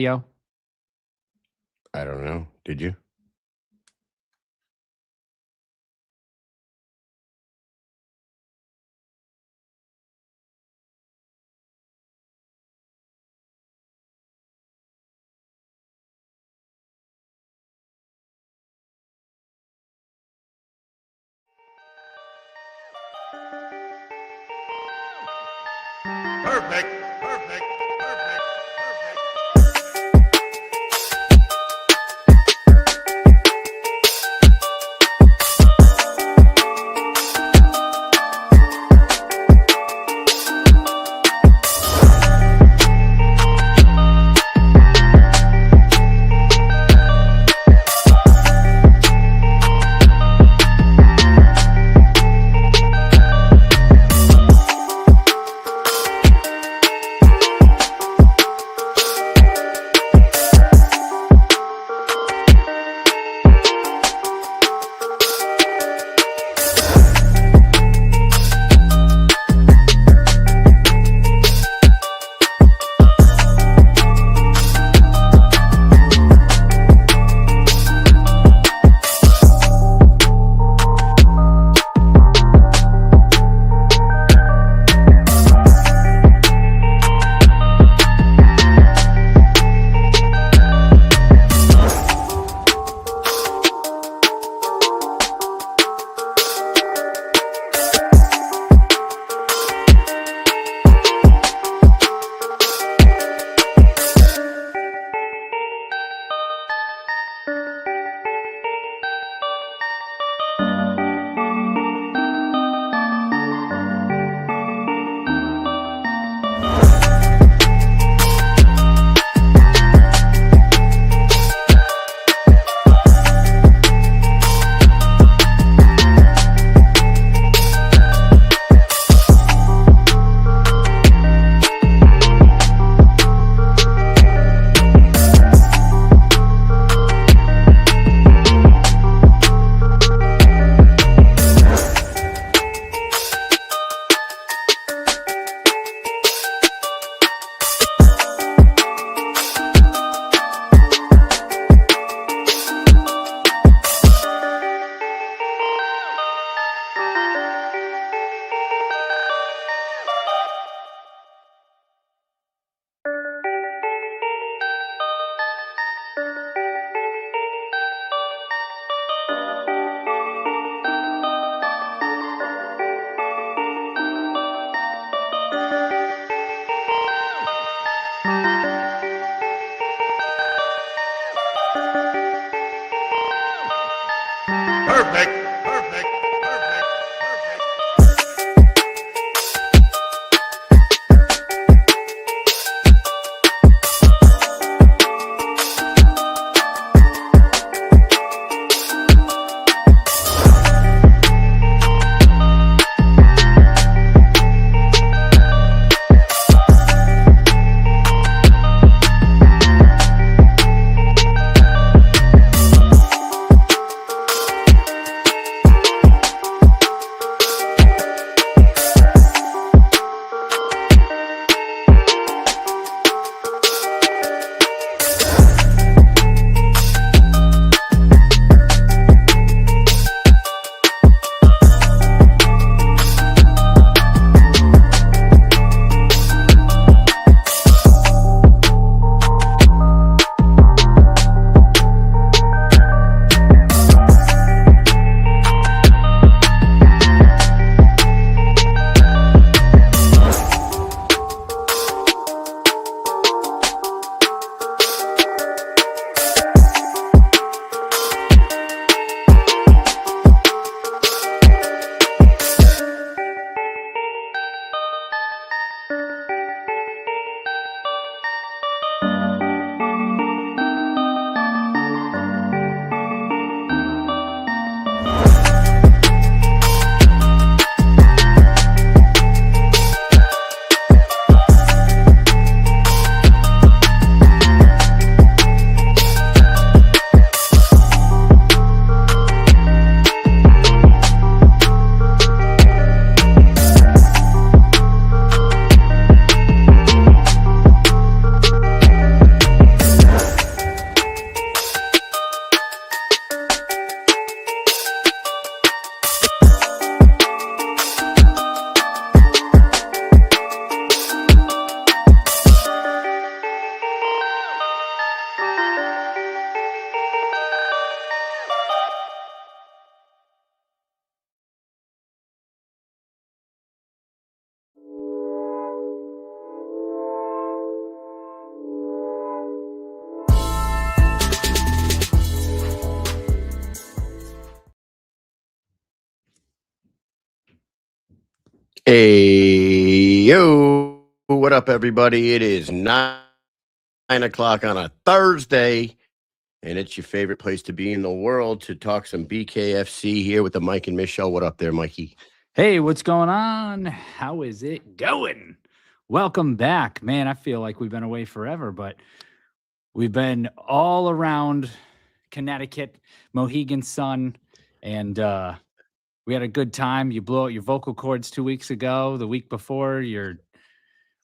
Yo, I don't know. Did you? Perfect, perfect, perfect, perfect. Perfect, perfect, perfect, perfect. Hey, yo, what up, everybody? It is 9 o'clock on a Thursday, and it's your favorite place to be in the world to talk some BKFC here with the Mike and Mish show. What up there, Mikey? Hey, what's going on? How is it going? Welcome back. Man, I feel like we've been away forever, but we've been all around Connecticut, Mohegan Sun, and we had a good time. You blew out your vocal cords 2 weeks ago. The week before, your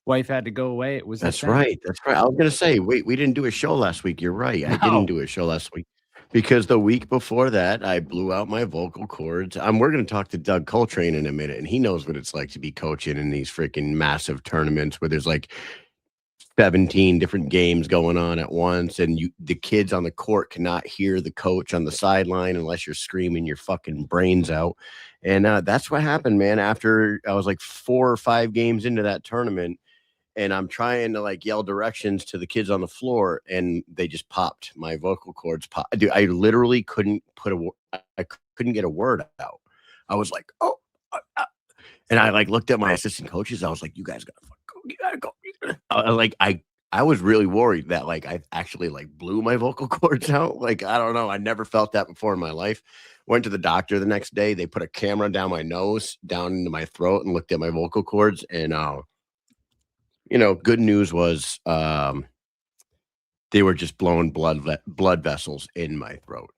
wife had to go away. It was a That's thing. right. That's right. I was going to say, wait, we didn't do a show last week. You're right. I didn't No. do a show last week because the week before that, I blew out my vocal cords. We're going to talk to Doug Coltrane in a minute, and he knows what it's like to be coaching in these freaking massive tournaments where there's like 17 different games going on at once, and the kids on the court cannot hear the coach on the sideline unless you're screaming your fucking brains out. And that's what happened, man. After I was like 4 or 5 games into that tournament, and I'm trying to like yell directions to the kids on the floor, and they just popped. My vocal cords popped. Dude, I literally couldn't I couldn't get a word out. I was like, oh, and I like looked at my assistant coaches. I was like, you guys gotta go. You gotta go. I was really worried that like I actually like blew my vocal cords out. Like, I don't know. I never felt that before in my life. Went to the doctor the next day. They put a camera down my nose, down into my throat, and looked at my vocal cords. And good news was they were just blowing blood vessels in my throat.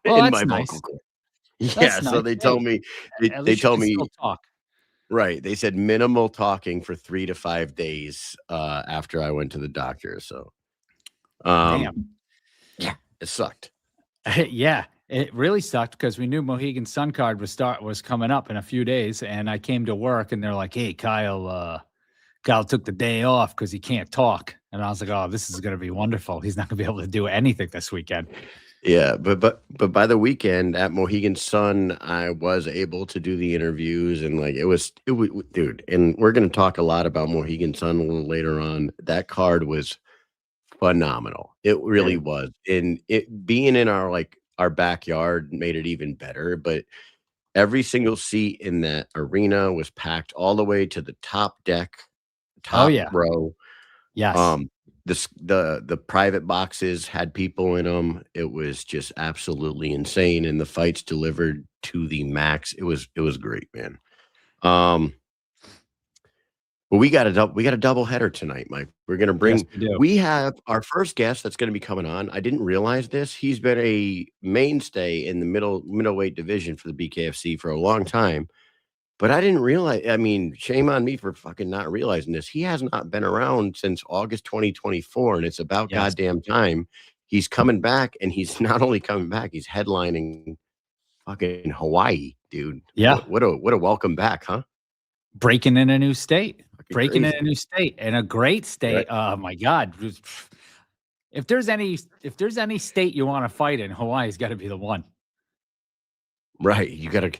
Well, in that's my nice. vocal cord. That's Yeah, so nice. they Hey, told me at they least you told can me still talk. right. They said minimal talking for 3 to 5 days after I went to the doctor. So Damn. yeah, it sucked. Yeah, it really sucked because we knew Mohegan Sun card was coming up in a few days, and I came to work and they're like, "Hey, Kyle took the day off because he can't talk," and I was like, "Oh, this is going to be wonderful. He's not going to be able to do anything this weekend." Yeah, but by the weekend at Mohegan Sun, I was able to do the interviews, and like it was dude. And we're gonna talk a lot about Mohegan Sun a little later on. That card was phenomenal. It really Dude. was. And it being in our backyard made it even better. But every single seat in that arena was packed all the way to the top deck, Oh top yeah, row. yes, Um, the private boxes had people in them. It was just absolutely insane, and the fights delivered to the max. It was great, man. Um, but we got a double header tonight, Mike. yes we do. We have our first guest that's gonna be coming on. I didn't realize this. He's been a mainstay in the middleweight division for the BKFC for a long time, but I didn't realize. I mean, shame on me for fucking not realizing this. He has not been around since August 2024, and it's about Yes, goddamn time. He's coming back, and he's not only coming back, he's headlining fucking Hawaii, dude. yeah, What a welcome back, huh? breaking in a new state, Fucking breaking in a crazy. new state, and a great state. Right. Oh my God, if there's any state you want to fight in, Hawaii's got to be the one. Right. You gotta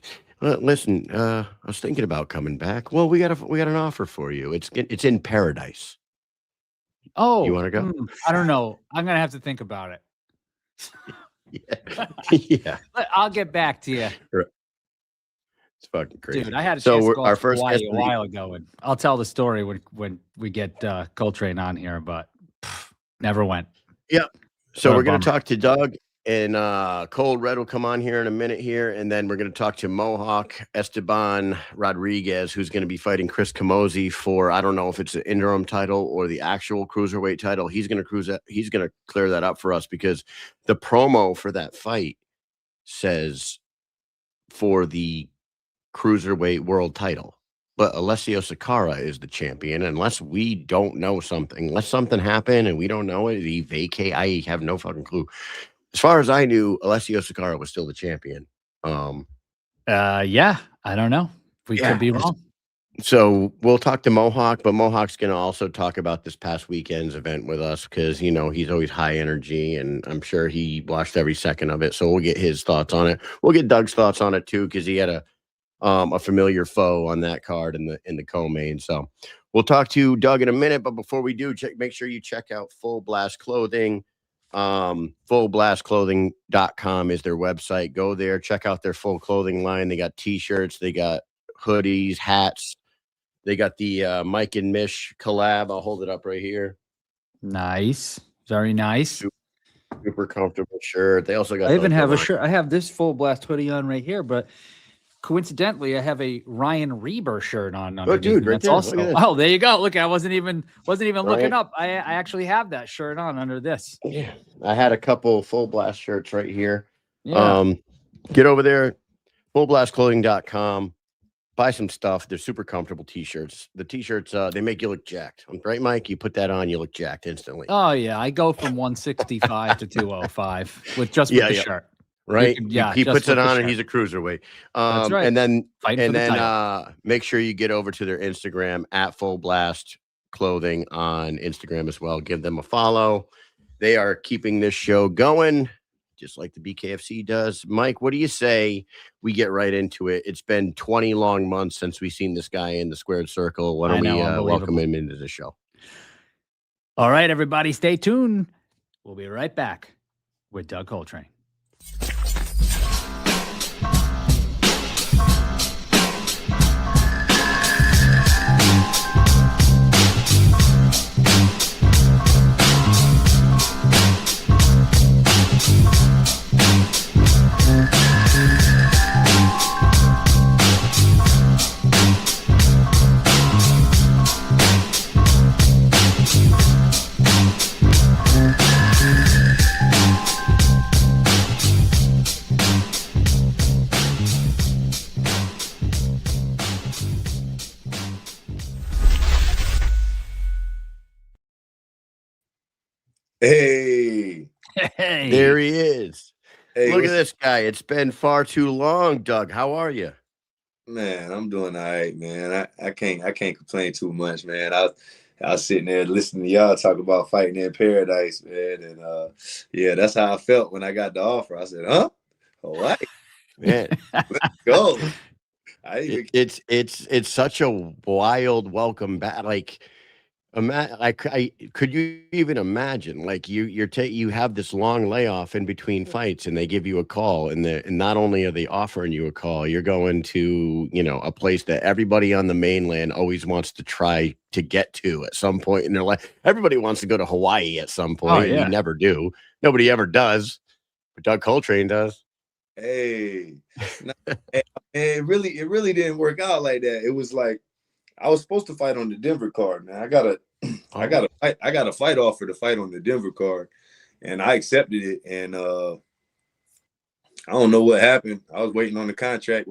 listen, I was thinking about coming back. Well, we got an offer for you. It's in paradise. You Oh, wanna go? I don't know. I'm gonna have to think about it. Yeah. Yeah. I'll get back to you. Right. It's fucking crazy. Dude, I had a So chance to we're go our out to first Hawaii guest a of the while ago, and I'll tell the story when we get Coltrane on here, but never went. Yeah. So What a we're gonna bummer. talk to Doug, and ColdRed will come on here in a minute here, and then we're gonna talk to Mohawk Esteban Rodriguez, who's gonna be fighting Chris Camozzi for, I don't know if it's an interim title or the actual cruiserweight title. He's gonna clear that up for us because the promo for that fight says for the cruiserweight world title. But Alessio Sakara is the champion. Unless we don't know something, unless something happened and we don't know it, he vacate. I have no fucking clue. As far as I knew, Alessio Sakara was still the champion. Yeah, I don't know. We Yeah. could be wrong. So we'll talk to Mohawk, but Mohawk's going to also talk about this past weekend's event with us because, he's always high energy and I'm sure he watched every second of it. So we'll get his thoughts on it. We'll get Doug's thoughts on it too because he had a familiar foe on that card in the co-main. So we'll talk to Doug in a minute, but before we do, make sure you check out Full Blast Clothing. Fullblastclothing.com is their website. Go there, check out their full clothing line. They got t-shirts, they got hoodies, hats. They got the Mike and Mish collab. I'll hold it up right here. Nice. Very nice. Super comfortable shirt. They also got I even the have a line- shirt. I have this full blast hoodie on right here, but coincidentally, I have a Ryan Reber shirt on. Oh, dude, right that's there. also. Look at this. Oh, there you go. Look, I wasn't even looking Right. up. I actually have that shirt on under this. Yeah, I had a couple full blast shirts right here. Yeah. Get over there, fullblastclothing.com. Buy some stuff. They're super comfortable t-shirts. The t-shirts, they make you look jacked. Right, Mike? You put that on, you look jacked instantly. Oh yeah, I go from 165 to 205 with the shirt. Right? He just puts it with the on and shirt. he's a cruiserweight. That's right. And then Fighting for the title. make sure you get over to their Instagram at Full Blast Clothing on Instagram as well. Give them a follow. They are keeping this show going, just like the BKFC does. Mike, what do you say we get right into it? It's been 20 long months since we've seen this guy in the squared circle. Why don't we welcome him into the show? All right, everybody, stay tuned. We'll be right back with Doug Coltrane. Hey, There he is. hey, Look at this guy. It's been far too long, Doug. How are you? man. I'm doing all right, man. I can't complain too much, man. I was sitting there listening to y'all talk about fighting in paradise, man, and yeah, that's how I felt when I got the offer. I said, "Huh, Hawaii, Man, go." I even it's such a wild welcome back. Like, could you even imagine? Like you have this long layoff in between fights, and they give you a call, and not only are they offering you a call, you're going to a place that everybody on the mainland always wants to try to get to at some point in their life. Everybody wants to go to Hawaii at some point. Oh, yeah. We never do. Nobody ever does, but Doug Coltrane does. hey, no, it really didn't work out like that. It was like I was supposed to fight on the Denver card, man. I got a fight offer to fight on the Denver card, and I accepted it. And I don't know what happened. I was waiting on the contract,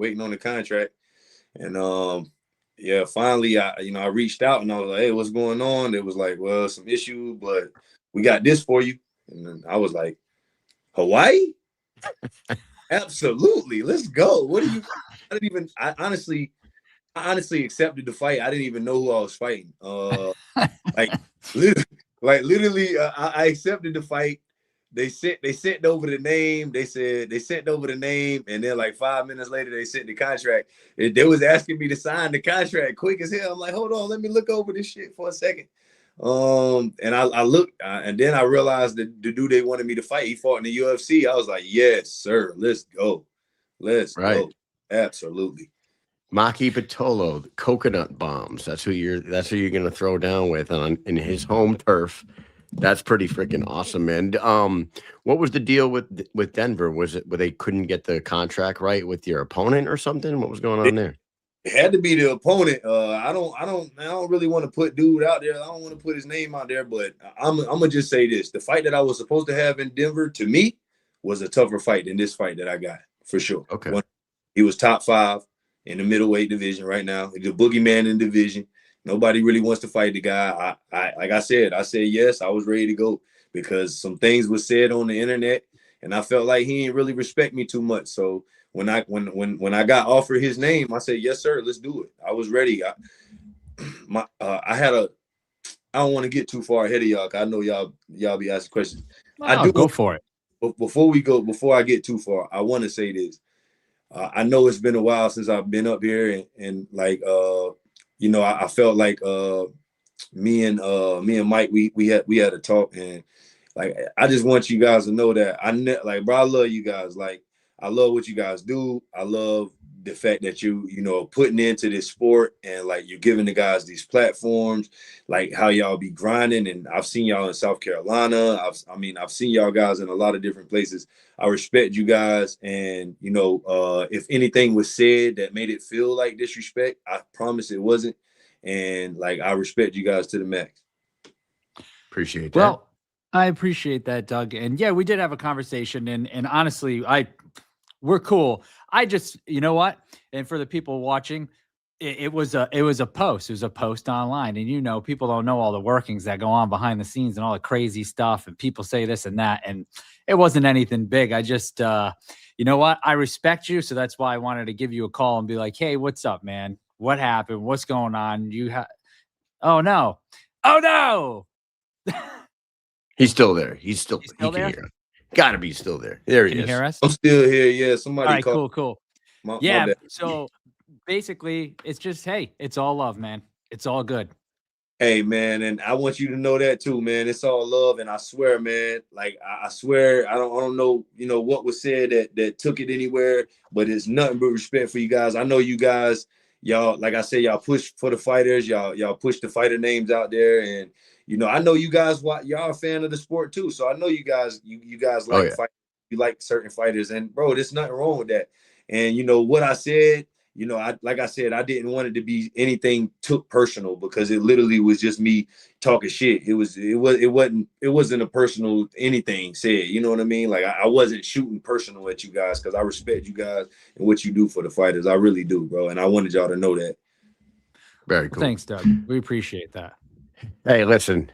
and yeah, finally I reached out and I was like, "Hey, what's going on?" It was like, "Well, some issue, but we got this for you." And then I was like, "Hawaii? Absolutely, let's go." What do you? I honestly accepted the fight. I didn't even know who I was fighting. Like literally, I accepted the fight. They sent over the name. They sent over the name, and then like 5 minutes later, they sent the contract. They was asking me to sign the contract quick as hell. I'm like, hold on, let me look over this shit for a second. And I looked, and then I realized that the dude they wanted me to fight, he fought in the UFC. I was like, yes, sir, let's go, go, absolutely. Maki Pitolo, the coconut bombs. That's who you're gonna throw down with in his home turf. That's pretty freaking awesome, man. What was the deal with Denver? Was it where they couldn't get the contract right with your opponent or something? What was going on there? It had to be the opponent. I don't really want to put dude out there. I don't want to put his name out there, but I'm gonna just say this: the fight that I was supposed to have in Denver, to me, was a tougher fight than this fight that I got for sure. Okay, he was top 5 in the middleweight division right now. He's a boogeyman in the division. Nobody really wants to fight the guy. Like I said yes. I was ready to go because some things were said on the internet, and I felt like he didn't really respect me too much. So when I got offered his name, I said, yes, sir, let's do it. I was ready. I don't want to get too far ahead of y'all. I know y'all be asking questions. I do go for it. But before I get too far, I want to say this. I know it's been a while since I've been up here, and like I felt like me and Mike we had a talk, and like I just want you guys to know that bro, I love you guys. Like I love what you guys do. I love the fact that you know putting into this sport and like you're giving the guys these platforms, like how y'all be grinding. And I've seen y'all in South Carolina. I've seen y'all guys in a lot of different places. I respect you guys, and you know, if anything was said that made it feel like disrespect, I promise it wasn't. And like I respect you guys to the max. Appreciate that. Well, I appreciate that, Doug. And yeah, we did have a conversation, and honestly, we're cool. I just, you know what? And for the people watching, it was a post. It was a post online, and you know, people don't know all the workings that go on behind the scenes and all the crazy stuff. And people say this and that, and it wasn't anything big. I just, you know what? I respect you, so that's why I wanted to give you a call and be like, hey, what's up, man? What happened? What's going on? Oh no, oh no. He's still there. He's still He's he still can there? hear us. Gotta be still there. There he Can you is. hear us? I'm still here. Yeah, somebody All right, called. cool. My Yeah. bad. So basically, it's just, hey, it's all love, man. It's all good. Hey man, and I want you to know that too, man. It's all love, and I swear, man. Like I swear, I don't know, you know, what was said that took it anywhere, but it's nothing but respect for you guys. I know you guys, y'all, like I said, y'all push for the fighters, y'all push the fighter names out there, and you know, I know you guys, y'all a fan of the sport too, so I know you guys, you guys like fight, you like certain fighters, and bro, there's nothing wrong with that. And you know what I said. You know, like I said, I didn't want it to be anything took personal because it literally was just me talking shit. It wasn't a personal anything said. You know what I mean? Like I wasn't shooting personal at you guys because I respect you guys and what you do for the fighters. I really do, bro. And I wanted y'all to know that. Very cool. Thanks, Doug. We appreciate that. Hey, listen,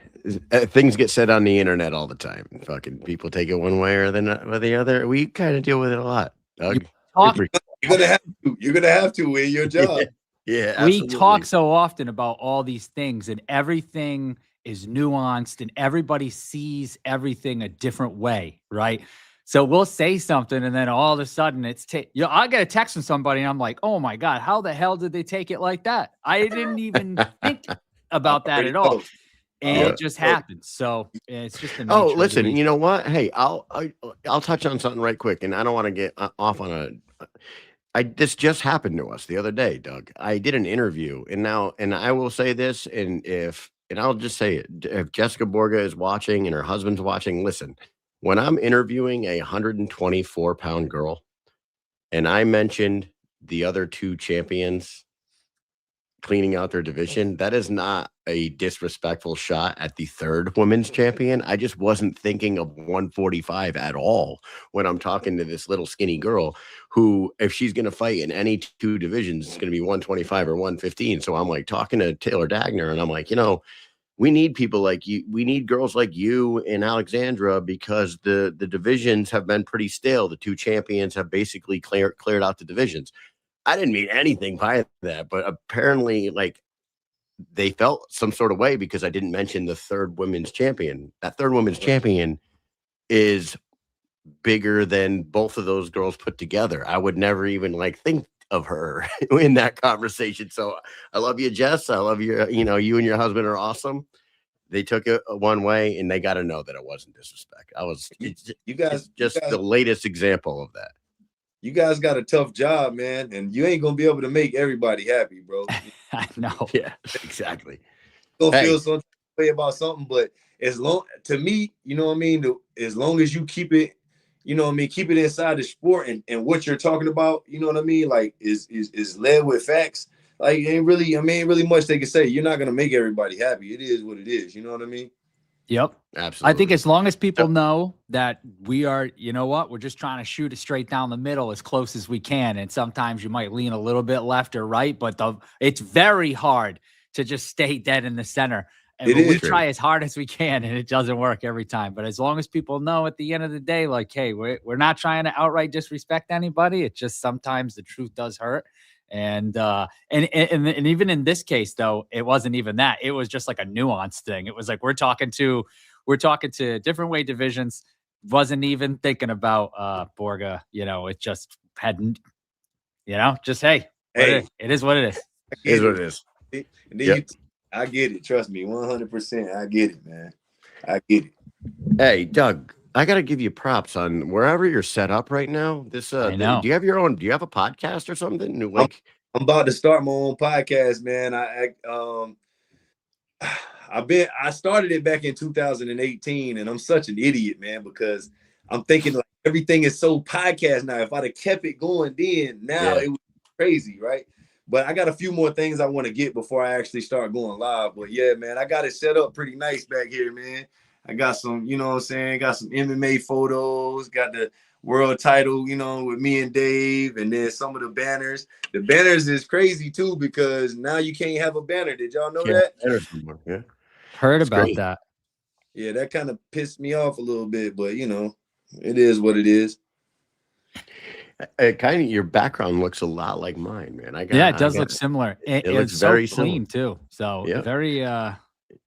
things get said on the internet all the time. Fucking people take it one way or the other. We kind of deal with it a lot, Doug. You're gonna have to in your job. Yeah, we absolutely. talk so often about all these things, and everything is nuanced, and everybody sees everything a different way, right? So we'll say something, and then all of a sudden it's I get a text from somebody, and I'm like, oh my God, how the hell did they take it like that? I didn't even think about that at all. And it just happens. So it's just the nature. Oh, listen, you know what? Hey, I'll touch on something right quick, and I don't want to get off on this just happened to us the other day, Doug. I did an interview, and I will say this, and I'll just say it. If Jessica Borga is watching and her husband's watching, listen, when I'm interviewing a 124-pound girl, and I mentioned the other two champions cleaning out their division, that is not a disrespectful shot at the third women's champion. I just wasn't thinking of 145 at all when I'm talking to this little skinny girl who, if she's going to fight in any two divisions, it's going to be 125 or 115. So I'm like talking to Taylor Dagner, and I'm like, you know, we need people like you. We need girls like you and Alexandra because the divisions have been pretty stale. The two champions have basically cleared out the divisions. I didn't mean anything by that, but apparently, like, they felt some sort of way because I didn't mention the third women's champion. That third women's champion is bigger than both of those girls put together. I would never even like think of her in that conversation. So I love you, Jess. I love you. You know, you and your husband are awesome. They took it one way, and they got to know that it wasn't disrespect. You guys just the latest example of that. You guys got a tough job, man, and you ain't gonna be able to make everybody happy, bro. I know. Yeah, exactly. Gonna feel some way about something, but to me, you know what I mean. As long as you keep it, you know what I mean, keep it inside the sport and what you're talking about, you know what I mean, like is led with facts. Like ain't really much they can say. You're not gonna make everybody happy. It is what it is. You know what I mean? Yep. Absolutely. I think as long as people know that we are, you know what, we're just trying to shoot it straight down the middle as close as we can. And sometimes you might lean a little bit left or right, but it's very hard to just stay dead in the center. And we try as hard as we can, and it doesn't work every time. But as long as people know at the end of the day, like, hey, we're not trying to outright disrespect anybody. It's just sometimes the truth does hurt. And even in this case, though, it wasn't even that. It was just like a nuanced thing. It was like we're talking to different weight divisions. Wasn't even thinking about Borga. You know, it just hadn't. You know, just hey, it is what it is. It is what it is. And then I get it. Trust me, 100%. I get it, man. I get it. Hey, Doug. I got to give you props on wherever you're set up right now. I know. Do you have your own? Do you have a podcast or something? I'm about to start my own podcast, man. I started it back in 2018, and I'm such an idiot, man, because I'm thinking like everything is so podcast now. If I'd have kept it going then, now it was crazy, right? But I got a few more things I want to get before I actually start going live. But yeah, man, I got it set up pretty nice back here, man. I got some, you know what I'm saying? Got some MMA photos, got the world title, you know, with me and Dave, and then some of the banners. The banners is crazy too, because now you can't have a banner. Did y'all know that? Yeah. Heard It's about great. that. Yeah, that kind of pissed me off a little bit, but you know, it is what it is. Kind of your background looks a lot like mine, man. Yeah, it does look similar. It It's looks so very clean too. So Yeah. very Yeah,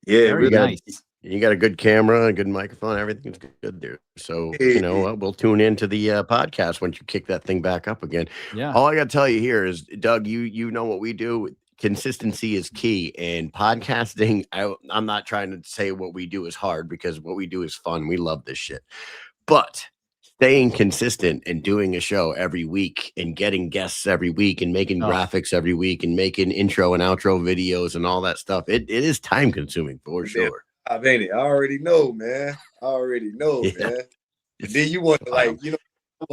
very got- nice. You got a good camera, a good microphone, everything's good there. So, you know, we'll tune into the podcast once you kick that thing back up again. Yeah. All I got to tell you here is, Doug, you know what we do. Consistency is key. And podcasting, I'm not trying to say what we do is hard, because what we do is fun. We love this shit. But staying consistent and doing a show every week and getting guests every week and making graphics every week and making intro and outro videos and all that stuff, it is time consuming for sure. I mean, I already know, man. I already know, man. And then you want to, like, you know,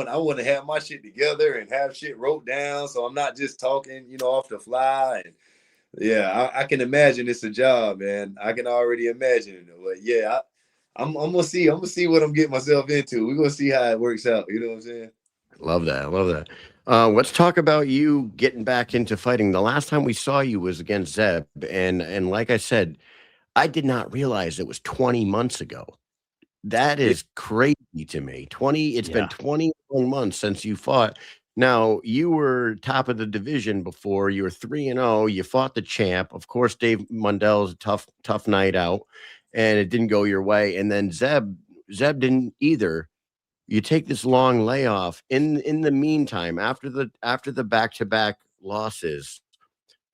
I want to have my shit together and have shit wrote down, so I'm not just talking, you know, off the fly. And yeah, I can imagine it's a job, man. I can already imagine it. But yeah, I'm gonna see what I'm getting myself into. We're gonna see how it works out. You know what I'm saying? Love that. I love that. Let's talk about you getting back into fighting. The last time we saw you was against Zeb, and like I said, I did not realize it was 20 months ago. That is crazy to me. It's been 21 months since you fought. Now, you were top of the division before. You were 3-0. You fought the champ. Of course, Dave Mundell's a tough night out, and it didn't go your way. And then Zeb didn't either. You take this long layoff. In the meantime, after the back-to-back losses,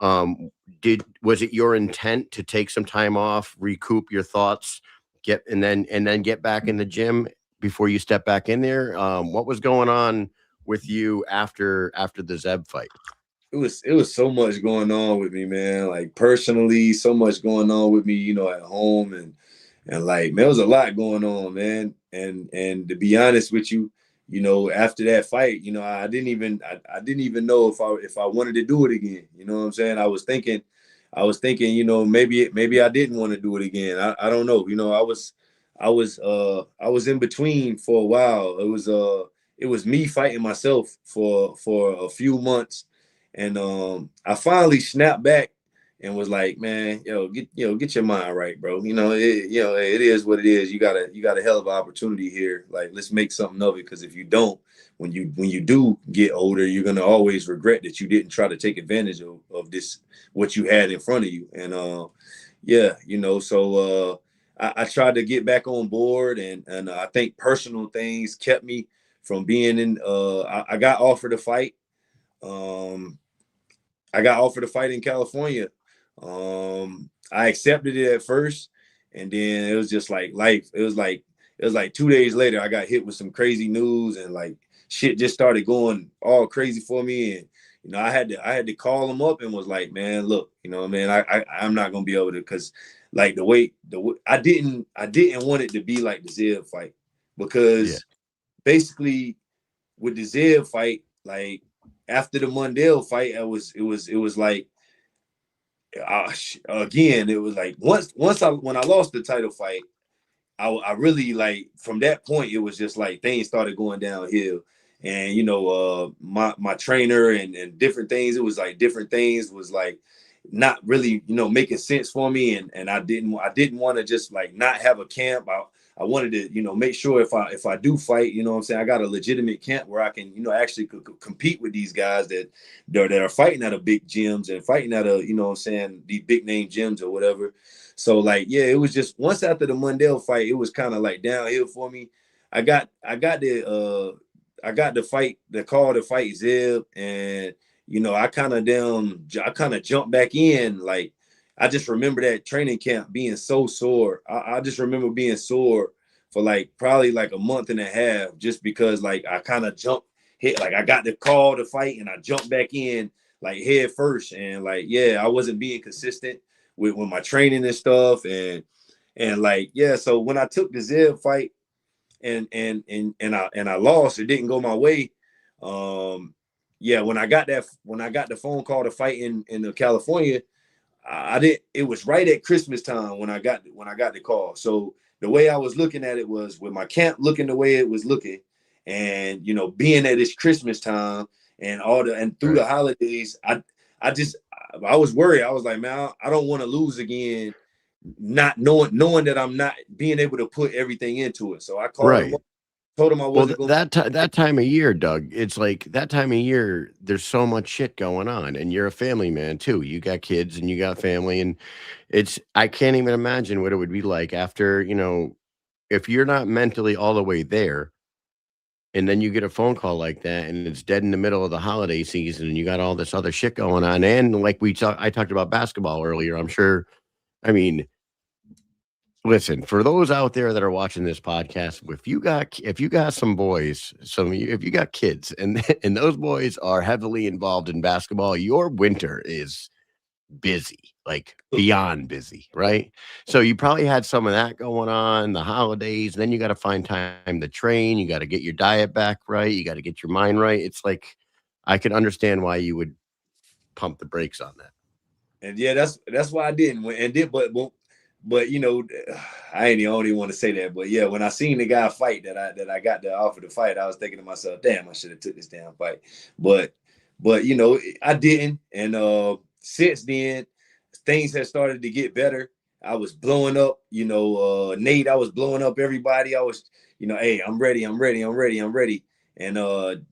was it your intent to take some time off, recoup your thoughts, and then get back in the gym before you step back in there? What was going on with you after the Zeb fight? It was so much going on with me, man. Like personally, so much going on with me, you know, at home, and like, man, there was a lot going on, man. And to be honest with you, you know, after that fight, you know, I didn't even know if I wanted to do it again. You know what I'm saying? I was thinking, you know, maybe I didn't want to do it again. I don't know. You know, I was in between for a while. It was me fighting myself for a few months, and I finally snapped back and was like, man, get your mind right, bro. You know, it is what it is. You got a hell of an opportunity here. Like, let's make something of it, because if you don't, when you do get older, you're gonna always regret that you didn't try to take advantage of this, what you had in front of you. And yeah, you know, so I tried to get back on board, and I think personal things kept me from being in. I got offered a fight. I got offered a fight in California. I accepted it at first, and then it was just like life. It was like 2 days later, I got hit with some crazy news, and like shit just started going all crazy for me. And you know, I had to call him up and was like, man, look, you know, man, I'm not gonna be able to, because like the way I didn't want it to be like the Zeb fight, because basically with the Zeb fight, like after the Mundell fight, it was like, again, it was like when I lost the title fight, I really, like, from that point, it was just like things started going downhill. And you know, my trainer and different things, it was like different things was like not really, you know, making sense for me. And I didn't want to just like not have a camp. I wanted to, you know, make sure if I do fight, you know what I'm saying, I got a legitimate camp where I can, you know, actually compete with these guys that are fighting out of big gyms and fighting out of, you know what I'm saying, these big name gyms or whatever. So like, yeah, it was just once after the Mundell fight, it was kind of like downhill for me. I got the fight, the call to fight Zeb, and you know, I kind of jumped back in. Like, I just remember that training camp being so sore. I just remember being sore for like probably like a month and a half, just because like I kind of hit, like I got the call to fight and I jumped back in like head first, and like I wasn't being consistent with my training and stuff, and like so when I took the Zeb fight and I lost, it didn't go my way. When I got the phone call to fight in California, I didn't. It was right at Christmas time when I got the call. So the way I was looking at it was with my camp looking the way it was looking, and being at this Christmas time and through the holidays, I was worried. I was like, man, I don't want to lose again, not knowing that I'm not being able to put everything into it. So I called him up, told him I wasn't going. That time of year, Doug, it's like that time of year, there's so much shit going on, and you're a family man too. You got kids and you got family, and I can't even imagine what it would be like after, if you're not mentally all the way there, and then you get a phone call like that, and it's dead in the middle of the holiday season, and you got all this other shit going on. And like I talked about basketball earlier, I'm sure. I mean, listen, for those out there that are watching this podcast, if you got some boys, if you got kids, and those boys are heavily involved in basketball, your winter is busy, like beyond busy, right? So you probably had some of that going on, the holidays. Then you got to find time to train. You got to get your diet back right. You got to get your mind right. It's like I could understand why you would pump the brakes on that. And that's why I didn't. But I don't even want to say that. But when I seen the guy fight that I got the offer to fight, I was thinking to myself, damn, I should have took this damn fight. But I didn't. And since then, things have started to get better. I was blowing up, Nate. I was blowing up everybody. I was, hey, I'm ready. And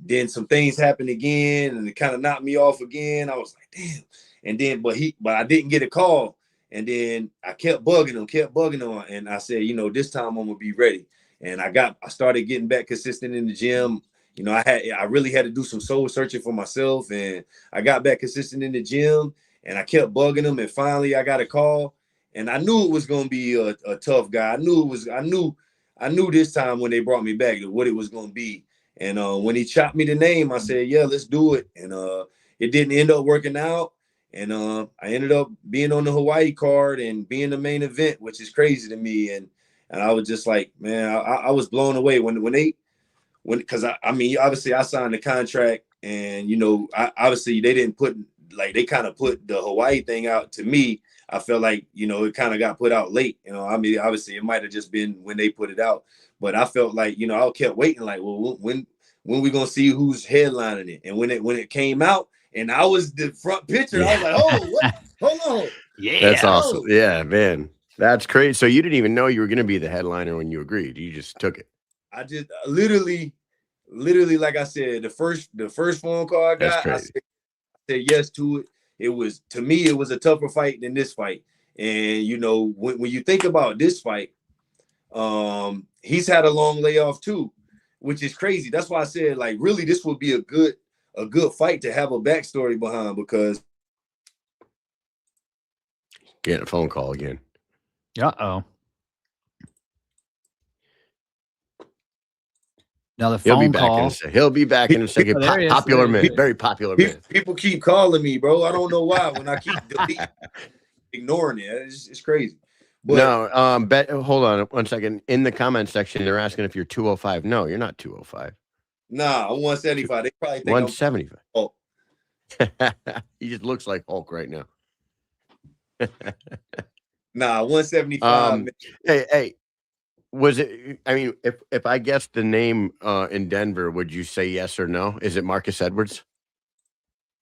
then some things happened again, and it kind of knocked me off again. I was like, damn. And then, but I didn't get a call. And then I kept bugging him. And I said, this time I'm gonna be ready. And I started getting back consistent in the gym. I really had to do some soul searching for myself, and I got back consistent in the gym, and I kept bugging him. And finally I got a call, and I knew it was gonna be a tough guy. I knew this time when they brought me back what it was gonna be. And when he chopped me the name, I said, yeah, let's do it. And it didn't end up working out. And I ended up being on the Hawaii card and being the main event, which is crazy to me. And I was just like, man, I was blown away because obviously I signed the contract, and obviously they didn't they kind of put the Hawaii thing out to me. I felt like it kind of got put out late. Obviously it might have just been when they put it out, but I felt like I kept waiting, like, well, when we gonna see who's headlining it? And when it came out, and I was the front picture, I was like, oh, what? Hold on. Yeah. That's awesome. Yeah, man. That's crazy. So you didn't even know you were going to be the headliner when you agreed. You just took it. I just literally, like I said, the first phone call I got, I said yes to it. To me, it was a tougher fight than this fight. And, when you think about this fight, he's had a long layoff too, which is crazy. That's why I said, like, really, this would be a good fight to have a backstory behind, because getting a phone call again. Uh-oh. Now the phone call. He'll be back in a second. Popular man, very popular man. People keep calling me, bro. I don't know why. When I keep ignoring it, it's crazy. But no, hold on one second. In the comment section, they're asking if you're 205. No, you're not 205. Nah, I'm 175. They probably think 175. Oh, he just looks like Hulk right now. Nah, 175. Hey, was it? I mean, if I guessed the name in Denver, would you say yes or no? Is it Marcus Edwards?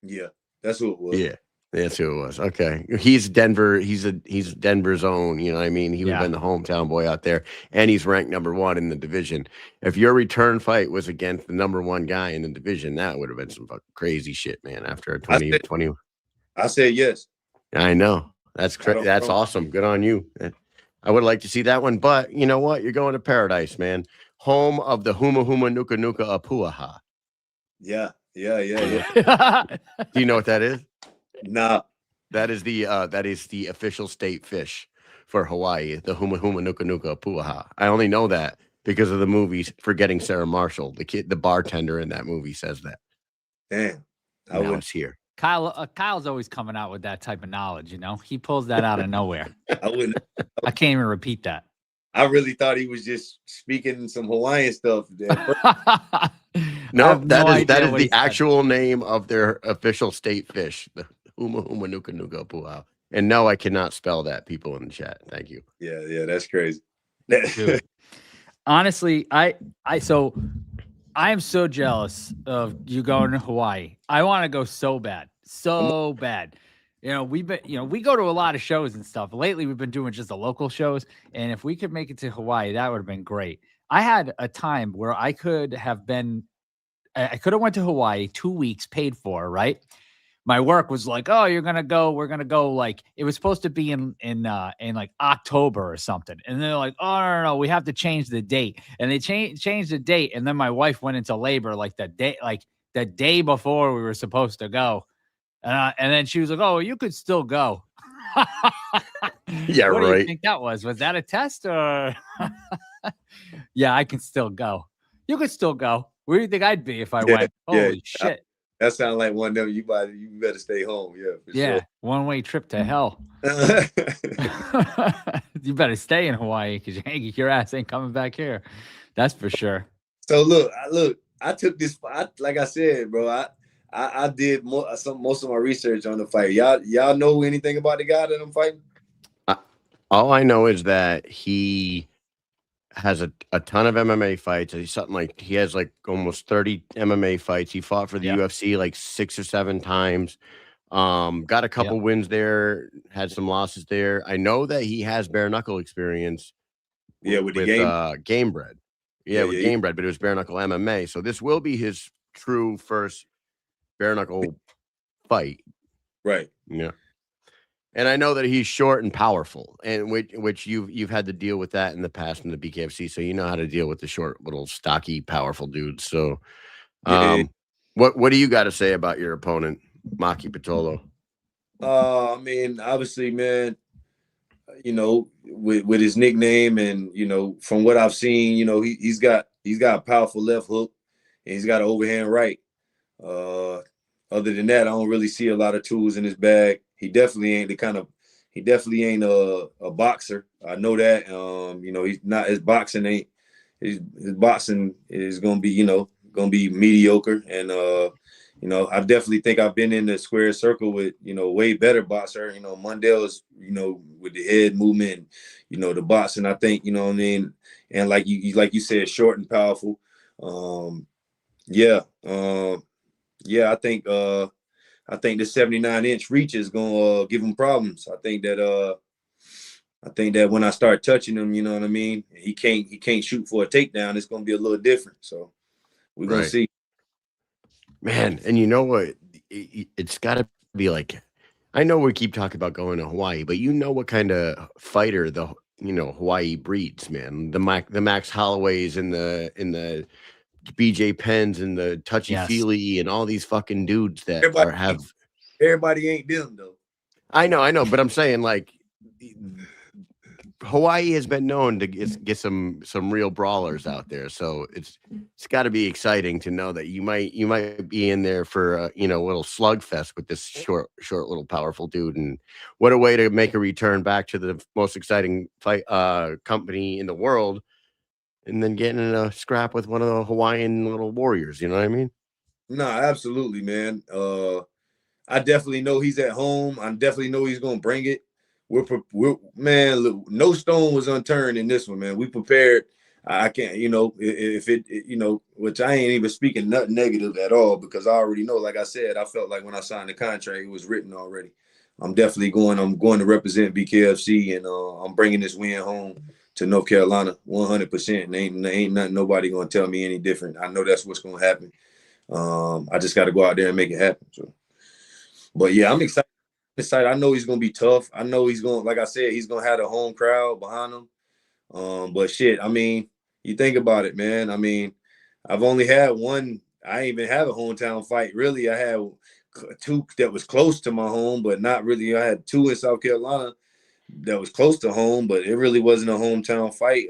Yeah, that's who it was. Yeah, that's who it was. Okay, he's Denver. He's Denver's own. You know what I mean? He would have been the hometown boy out there, and he's ranked #1 in the division. If your return fight was against the #1 guy in the division, that would have been some fucking crazy shit, man. After a 2020, I said yes. I know. That's That's awesome. Good on you. I would like to see that one, but you know what? You're going to paradise, man. Home of the Huma Huma Nuka Nuka Apuaha. Yeah. Do you know what that is? Nah. That is the official state fish for Hawaii, the Huma Huma Nuka Nuka Apuaha. I only know that because of the movies Forgetting Sarah Marshall. The bartender in that movie says that. Damn. I Now would. it's here. Kyle's always coming out with that type of knowledge, you know. He pulls that out of nowhere. I wouldn't. I can't even repeat that. I really thought he was just speaking some Hawaiian stuff. No, that is idea what he the said. actual name of their official state fish, the Huma Huma Nuka Nuka Puau. And no, I cannot spell that, people in the chat. Thank you. Yeah, that's crazy. Dude. Honestly, I am so jealous of you going to Hawaii. I want to go so bad. You know, we go to a lot of shows and stuff. Lately, we've been doing just the local shows. And if we could make it to Hawaii, that would have been great. I had a time where I could have went to Hawaii 2 weeks paid for, right? My work was like, oh, we're gonna go. Like, it was supposed to be in like October or something. And they're like, oh, no, we have to change the date. And they changed the date. And then my wife went into labor like the day before we were supposed to go. And then she was like, oh, you could still go. Yeah, what do right. you think that was? Was that a test or? Yeah, I can still go. You could still go. Where do you think I'd be if I went? Holy shit. That sounds like one of them. You better stay home. Yeah, for sure. One-way trip to hell. You better stay in Hawaii because your ass ain't coming back here. That's for sure. So look, I took this. Like I said, bro, I did most of my research on the fight. Y'all know anything about the guy that I'm fighting? All I know is that he has a ton of MMA fights. He has like almost 30 MMA fights. He fought for the UFC like 6 or 7 times. Got a couple wins there, had some losses there. I know that he has bare knuckle experience. With Game Bred. Game Bred, but it was bare knuckle MMA. So this will be his true first bare knuckle fight. Right. Yeah. And I know that he's short and powerful, and which you've had to deal with that in the past in the BKFC, so you know how to deal with the short, little, stocky, powerful dudes. So, what do you got to say about your opponent, Maki Pitolo? I mean, obviously, man, you know, with his nickname, and you know, from what I've seen, you know, he's got a powerful left hook, and he's got an overhand right. Other than that, I don't really see a lot of tools in his bag. He definitely ain't a boxer. I know that. You know, he's not, his boxing is gonna be mediocre. And you know, I definitely think I've been in the square circle with, you know, way better boxer. You know, Mundell's, you know, with the head movement, you know, the boxing, I think, you know what I mean? And like you said, short and powerful. I think the 79-inch reach is gonna give him problems. I think that when I start touching him, you know what I mean, he can't shoot for a takedown. It's gonna be a little different. So we're gonna see. Man, and you know what? It's got to be like, I know we keep talking about going to Hawaii, but you know what kind of fighter Hawaii breeds, man. The Max Holloways and the BJ Penns and the touchy-feely and all these fucking dudes that everybody ain't them though. I know, but I'm saying, like, Hawaii has been known to get some real brawlers out there, so it's got to be exciting to know that you might be in there for a little slugfest with this short little powerful dude. And what a way to make a return back to the most exciting fight company in the world, and then getting in a scrap with one of the Hawaiian little warriors. You know what I mean? No, absolutely, man. I definitely know he's at home. I definitely know he's gonna bring it. We're man, look, no stone was unturned in this one, man. We prepared. I can't, if it, which I ain't even speaking nothing negative at all, because I already know, like I said, I felt like when I signed the contract, it was written already. I'm definitely going to represent BKFC, and I'm bringing this win home to North Carolina 100%. And ain't nothing, nobody going to tell me any different. I know that's what's going to happen. I just got to go out there and make it happen. So, but yeah, I'm excited. I know he's going to be tough. I know he's going, like I said, he's going to have a home crowd behind him. But shit, I mean, you think about it, man. I mean, I've only had one. I didn't even have a hometown fight, really. I had 2 that was close to my home, but not really. I had 2 in South Carolina that was close to home, but it really wasn't a hometown fight.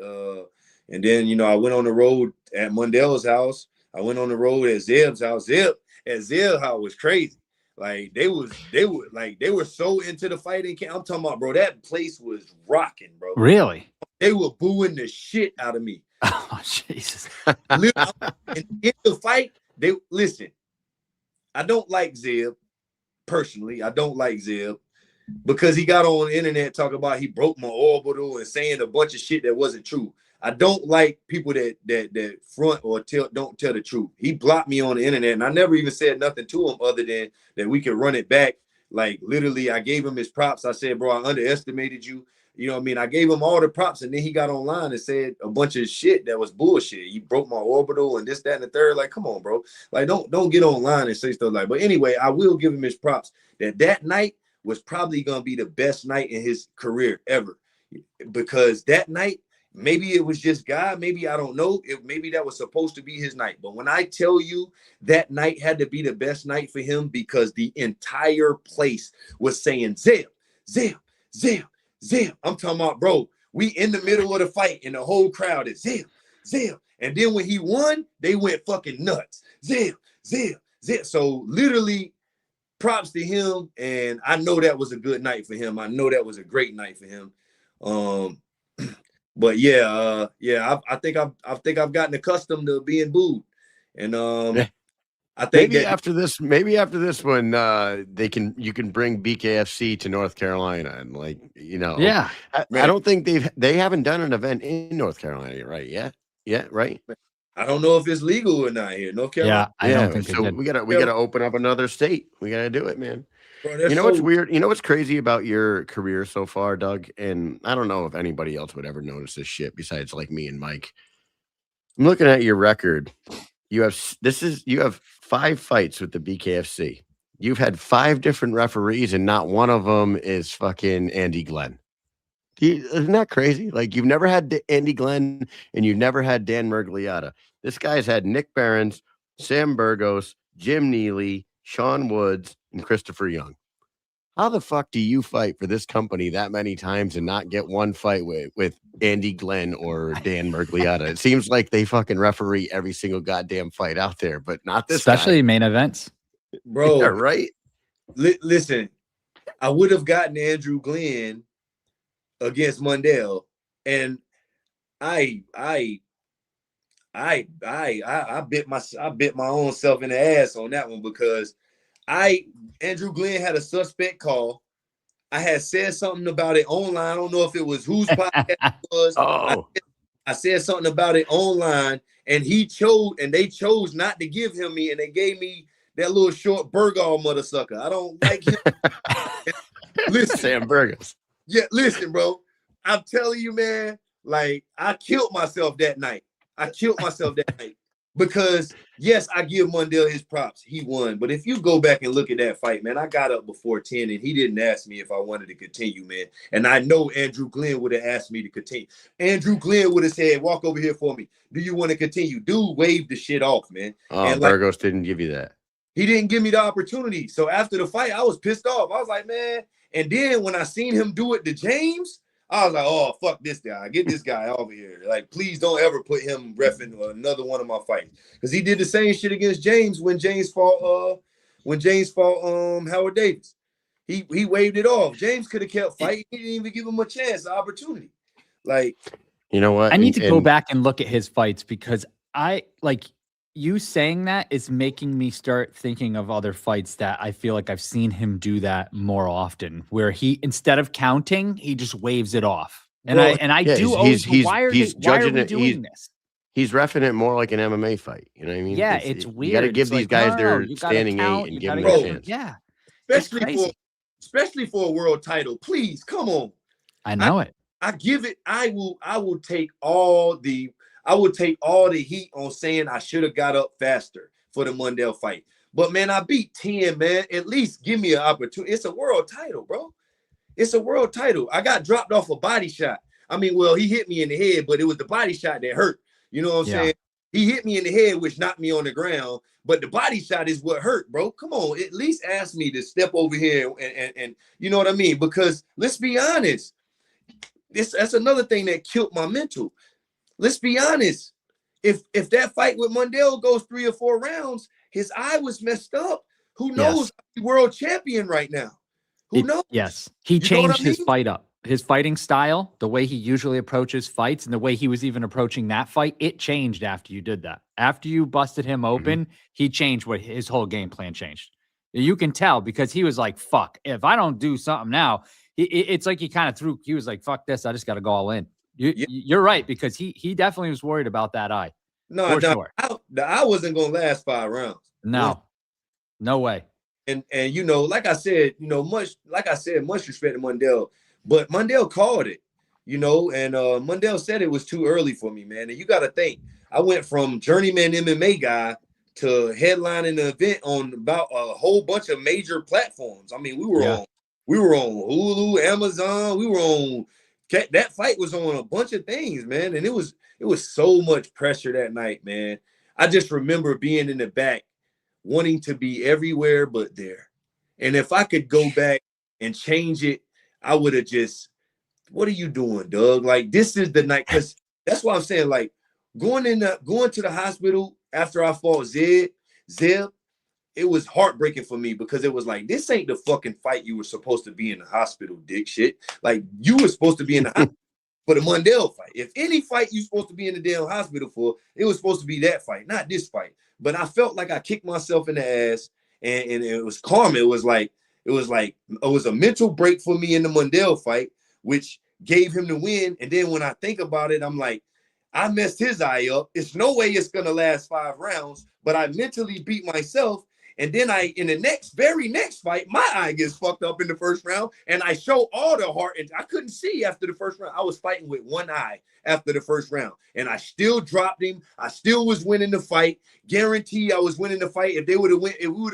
And then, you know, I went on the road at Mundell's house. I went on the road at Zeb's house. Zeb's house was crazy. Like they were so into the fighting camp. I'm talking about, bro, that place was rocking, bro. Really? They were booing the shit out of me. Oh, Jesus. And in the fight, listen, I don't like Zeb personally. I don't like Zeb because he got on the internet talking about he broke my orbital and saying a bunch of shit that wasn't true. I don't like people that front or don't tell the truth. He blocked me on the internet, and I never even said nothing to him other than that we could run it back. Like literally, I gave him his props. I said, bro, I underestimated you. You know what I mean? I gave him all the props, and then he got online and said a bunch of shit that was bullshit. He broke my orbital and this, that, and the third. Like, come on, bro. Like, don't get online and say stuff like. But anyway, I will give him his props. That night was probably gonna be the best night in his career ever, because that night. Maybe it was just God. Maybe I don't know. Maybe that was supposed to be his night. But when I tell you that night had to be the best night for him because the entire place was saying, Zeb, Zeb, Zeb, Zeb. I'm talking about, bro, we in the middle of the fight and the whole crowd is Zeb, Zeb. And then when he won, they went fucking nuts. Zeb, Zeb, Zeb. So literally props to him. And I know that was a good night for him. I know that was a great night for him. But I think I've gotten accustomed to being booed, and I think maybe after this one, you can bring BKFC to North Carolina and Yeah. I don't think they haven't done an event in North Carolina right yet. Yeah, right. I don't know if it's legal or not here, North Carolina. Yeah, I don't think so. We gotta open up another state. We gotta do it, man. Bro, what's weird? You know what's crazy about your career so far, Doug? And I don't know if anybody else would ever notice this shit besides like me and Mike. I'm looking at your record. You have 5 fights with the BKFC. You've had 5 different referees, and not one of them is fucking Andy Glenn. Isn't that crazy? Like, you've never had Andy Glenn, and you've never had Dan Mergliata. This guy's had Nick Behrens, Sam Burgos, Jim Neely, Sean Woods, and Christopher Young. How the fuck do you fight for this company that many times and not get one fight with Andy Glenn or Dan Mergliata? It seems like they fucking referee every single goddamn fight out there, but not this Especially guy. main events. Bro, Yeah, right? Listen, I would have gotten Andrew Glenn against Mundell, and I bit my own self in the ass on that one because Andrew Glenn had a suspect call. I had said something about it online. I don't know if it was whose podcast it was. Oh, I said something about it online, and they chose not to give him me, and they gave me that little short Burgall mother sucker. I don't like him. Listen, Sam Burgos. Yeah, listen, bro. I'm telling you, man, like I killed myself that night. Because yes, I give Mundell his props. He won. But if you go back and look at that fight, man, I got up before 10 and he didn't ask me if I wanted to continue, man. And I know Andrew Glenn would have asked me to continue. Andrew Glenn would have said, walk over here for me. Do you want to continue? Dude waved the shit off, man. Oh, and Burgos didn't give you that. He didn't give me the opportunity. So after the fight, I was pissed off. I was like, man. And then when I seen him do it to James, I was like, oh, fuck this guy. Get this guy over here. Like, please don't ever put him reffing another one of my fights. Because he did the same shit against James when James fought Howard Davis. He waved it off. James could have kept fighting. He didn't even give him a chance, an opportunity. Like, you know what? I need to go back and look at his fights because you saying that is making me start thinking of other fights that I feel like I've seen him do that more often, where he, instead of counting, he just waves it off. And Well, why are we doing this? He's reffing it more like an MMA fight. You know what I mean? Yeah, it's weird. You got to give these guys their standing eight and give them a chance. Yeah, especially for a world title. Please, come on. I know it. I give it. I will take all the heat on saying I should have got up faster for the Mundell fight. But, man, I beat 10, man. At least give me an opportunity. It's a world title, bro. It's a world title. I got dropped off a body shot. I mean, well, he hit me in the head, but it was the body shot that hurt. You know what I'm saying? He hit me in the head, which knocked me on the ground. But the body shot is what hurt, bro. Come on. At least ask me to step over here and you know what I mean? Because let's be honest. That's another thing that killed my mental. let's be honest. If that fight with Mundell goes 3 or 4 rounds, his eye was messed up. Who knows? Yes. World champion right now. Who knows? Yes. He changed his fight up. His fighting style, the way he usually approaches fights, and the way he was even approaching that fight, it changed after you did that. After you busted him open, he changed what his whole game plan changed. You can tell because he was like, fuck, if I don't do something now, it's like he kind of he was like, fuck this, I just got to go all in. You're right, because he definitely was worried about that eye. No, sure. The eye wasn't going to last 5 rounds. No way. And you know, like I said, much respect to Mundell. But Mundell called it, and Mundell said it was too early for me, man. And you got to think, I went from journeyman MMA guy to headlining the event on about a whole bunch of major platforms. I mean, we were on Hulu, Amazon. We were on. That fight was on a bunch of things, man. And it was so much pressure that night, man. I just remember being in the back, wanting to be everywhere but there. And if I could go back and change it, I would have just, what are you doing, Doug? Like, this is the night, because that's why I'm saying, like, going to the hospital after I fought Zeb, it was heartbreaking for me because it was like, this ain't the fucking fight you were supposed to be in the hospital, dick shit. Like, you were supposed to be in the hospital for the Mundell fight. If any fight you're supposed to be in the damn hospital for, it was supposed to be that fight, not this fight. But I felt like I kicked myself in the ass, and it was karma. It was a mental break for me in the Mundell fight, which gave him the win. And then when I think about it, I'm like, I messed his eye up. It's no way it's gonna last 5 rounds, but I mentally beat myself. And then in the very next fight, my eye gets fucked up in the first round, and I show all the heart, and I couldn't see after the first round. I was fighting with one eye after the first round, and I still dropped him. I still was winning the fight. Guaranteed I was winning the fight. If we would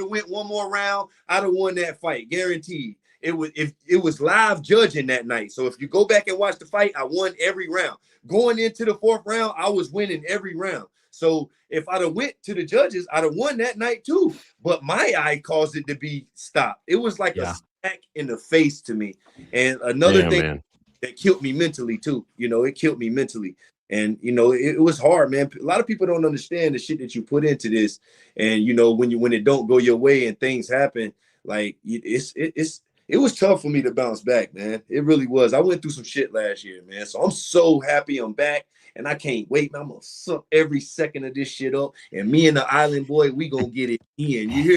have went one more round, I'd have won that fight. Guaranteed. It was live judging that night. So if you go back and watch the fight, I won every round. Going into the 4th round, I was winning every round. So if I'd have went to the judges, I'd have won that night too. But my eye caused it to be stopped. It was like a smack in the face to me. And another thing that killed me mentally too. It killed me mentally. And it was hard, man. A lot of people don't understand the shit that you put into this. And when it don't go your way and things happen, like it was tough for me to bounce back, man. It really was. I went through some shit last year, man. So I'm so happy I'm back. And I can't wait, man. I'm going to suck every second of this shit up. And me and the Island Boy, we going to get it in. You hear?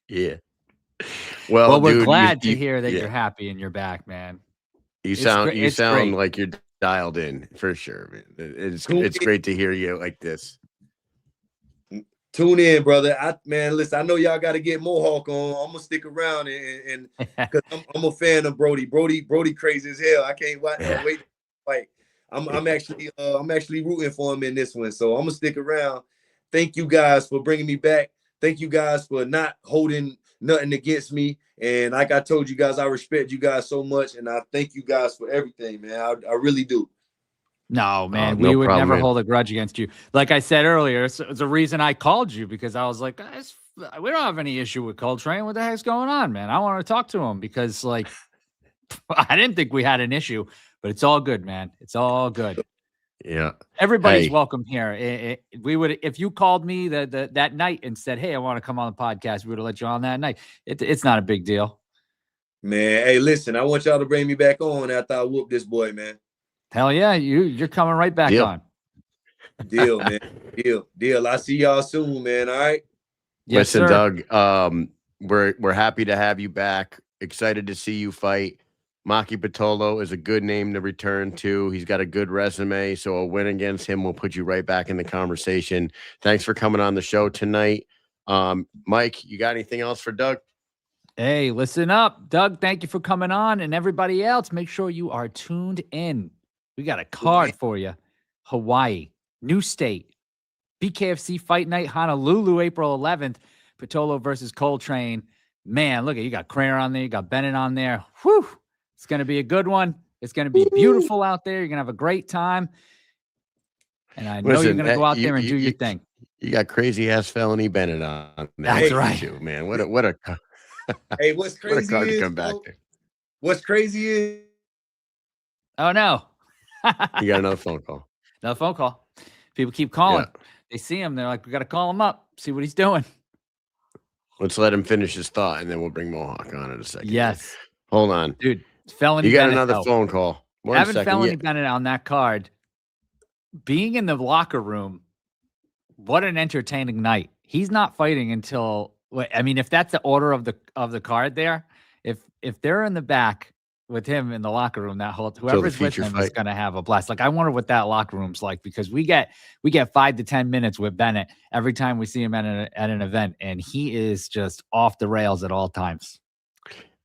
Yeah. Well, we're dude, glad to hear that you're happy and you're back, man. You sound like you're dialed in for sure, man. It's great to hear you like this. Tune in, brother. Listen, I know y'all got to get Mohawk on. I'm gonna stick around and because I'm a fan of Brody. Brody crazy as hell. I can't wait to fight. I'm actually rooting for him in this one, so I'm gonna stick around. Thank you guys for bringing me back. Thank you guys for not holding nothing against me. And like I told you guys, I respect you guys so much, and I thank you guys for everything, man. I really do. No, man, we would never hold a grudge against you. Like I said earlier, it's the reason I called you, because I was like, guys, we don't have any issue with Coltrane. What the heck's going on, man? I want to talk to him because, like, I didn't think we had an issue. But it's all good, man. It's all good. Yeah. Everybody's welcome here. We would, if you called me that night and said, hey, I want to come on the podcast, we would have let you on that night. It's not a big deal. Man, hey, listen, I want y'all to bring me back on after I whoop this boy, man. Hell yeah. You're coming right back on. Deal, man. Deal. I'll see y'all soon, man. All right. Yes, listen, sir. Doug, we're happy to have you back. Excited to see you fight. Maki Pitolo is a good name to return to. He's got a good resume, so a win against him will put you right back in the conversation. Thanks for coming on the show tonight. Mike, you got anything else for Doug? Hey, listen up. Doug, thank you for coming on, and everybody else, make sure you are tuned in. We got a card for you. Hawaii, new state, BKFC Fight Night, Honolulu, April 11th, Pitolo versus Coltrane. Man, look at you got Crayer on there. You got Bennett on there. Whew. It's going to be a good one. It's going to be beautiful out there. You're going to have a great time. And I know you're going to go out there and do your thing. You got crazy ass felony Bennett on. That's right. You, man. What a hey, what's crazy what a card is, to come back there. What's crazy is, oh no. You got another phone call. Another phone call. People keep calling. Yeah. They see him. They're like, we got to call him up, see what he's doing. Let's let him finish his thought, and then we'll bring Mohawk on in a second. Yes. Hold on. Dude, Felony You got Bennett, another though. phone call. One Having second. Felony Bennett on that card, being in the locker room, what an entertaining night. He's not fighting until, I mean, if that's the order of the card there, if they're in the back with him in the locker room, that whole whoever's with him is going to have a blast. Like, I wonder what that locker room's like, because we get 5 to 10 minutes with Bennett every time we see him at an event, and he is just off the rails at all times.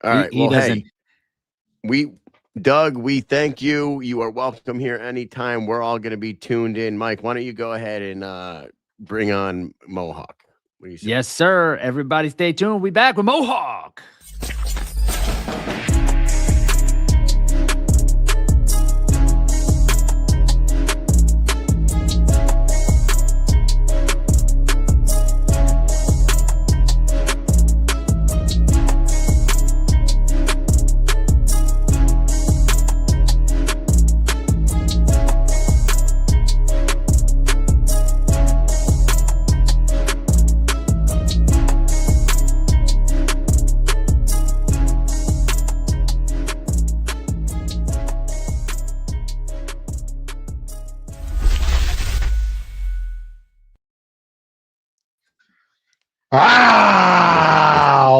All right. Well, hey, Doug, we thank you. You are welcome here anytime. We're all going to be tuned in. Mike, why don't you go ahead and bring on Mohawk? What do you say? Yes, sir. Everybody stay tuned. We'll be back with Mohawk.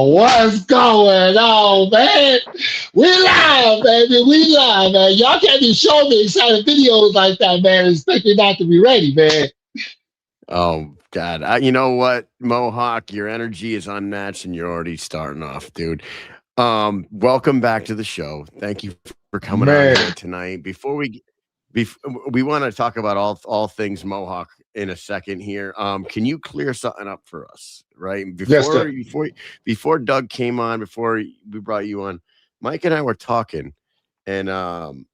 What's going on, man? We live, baby. We live, man. Y'all can't be showing me exciting videos like that, man. Expect me not to be ready, man. Oh, God. You know what, Mohawk? Your energy is unmatched, and you're already starting off, dude. Welcome back to the show. Thank you for coming on here tonight. Before we want to talk about all things Mohawk in a second here. Can you clear something up for us, right? Before Doug came on, before we brought you on, Mike and I were talking, and the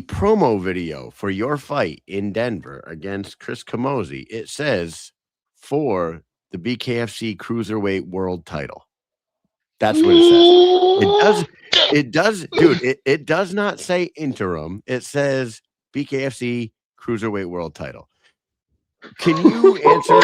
promo video for your fight in Denver against Chris Camozzi, it says for the BKFC Cruiserweight World Title. That's what it says. It does, dude. It does not say interim. It says BKFC Cruiserweight World Title. Can you answer?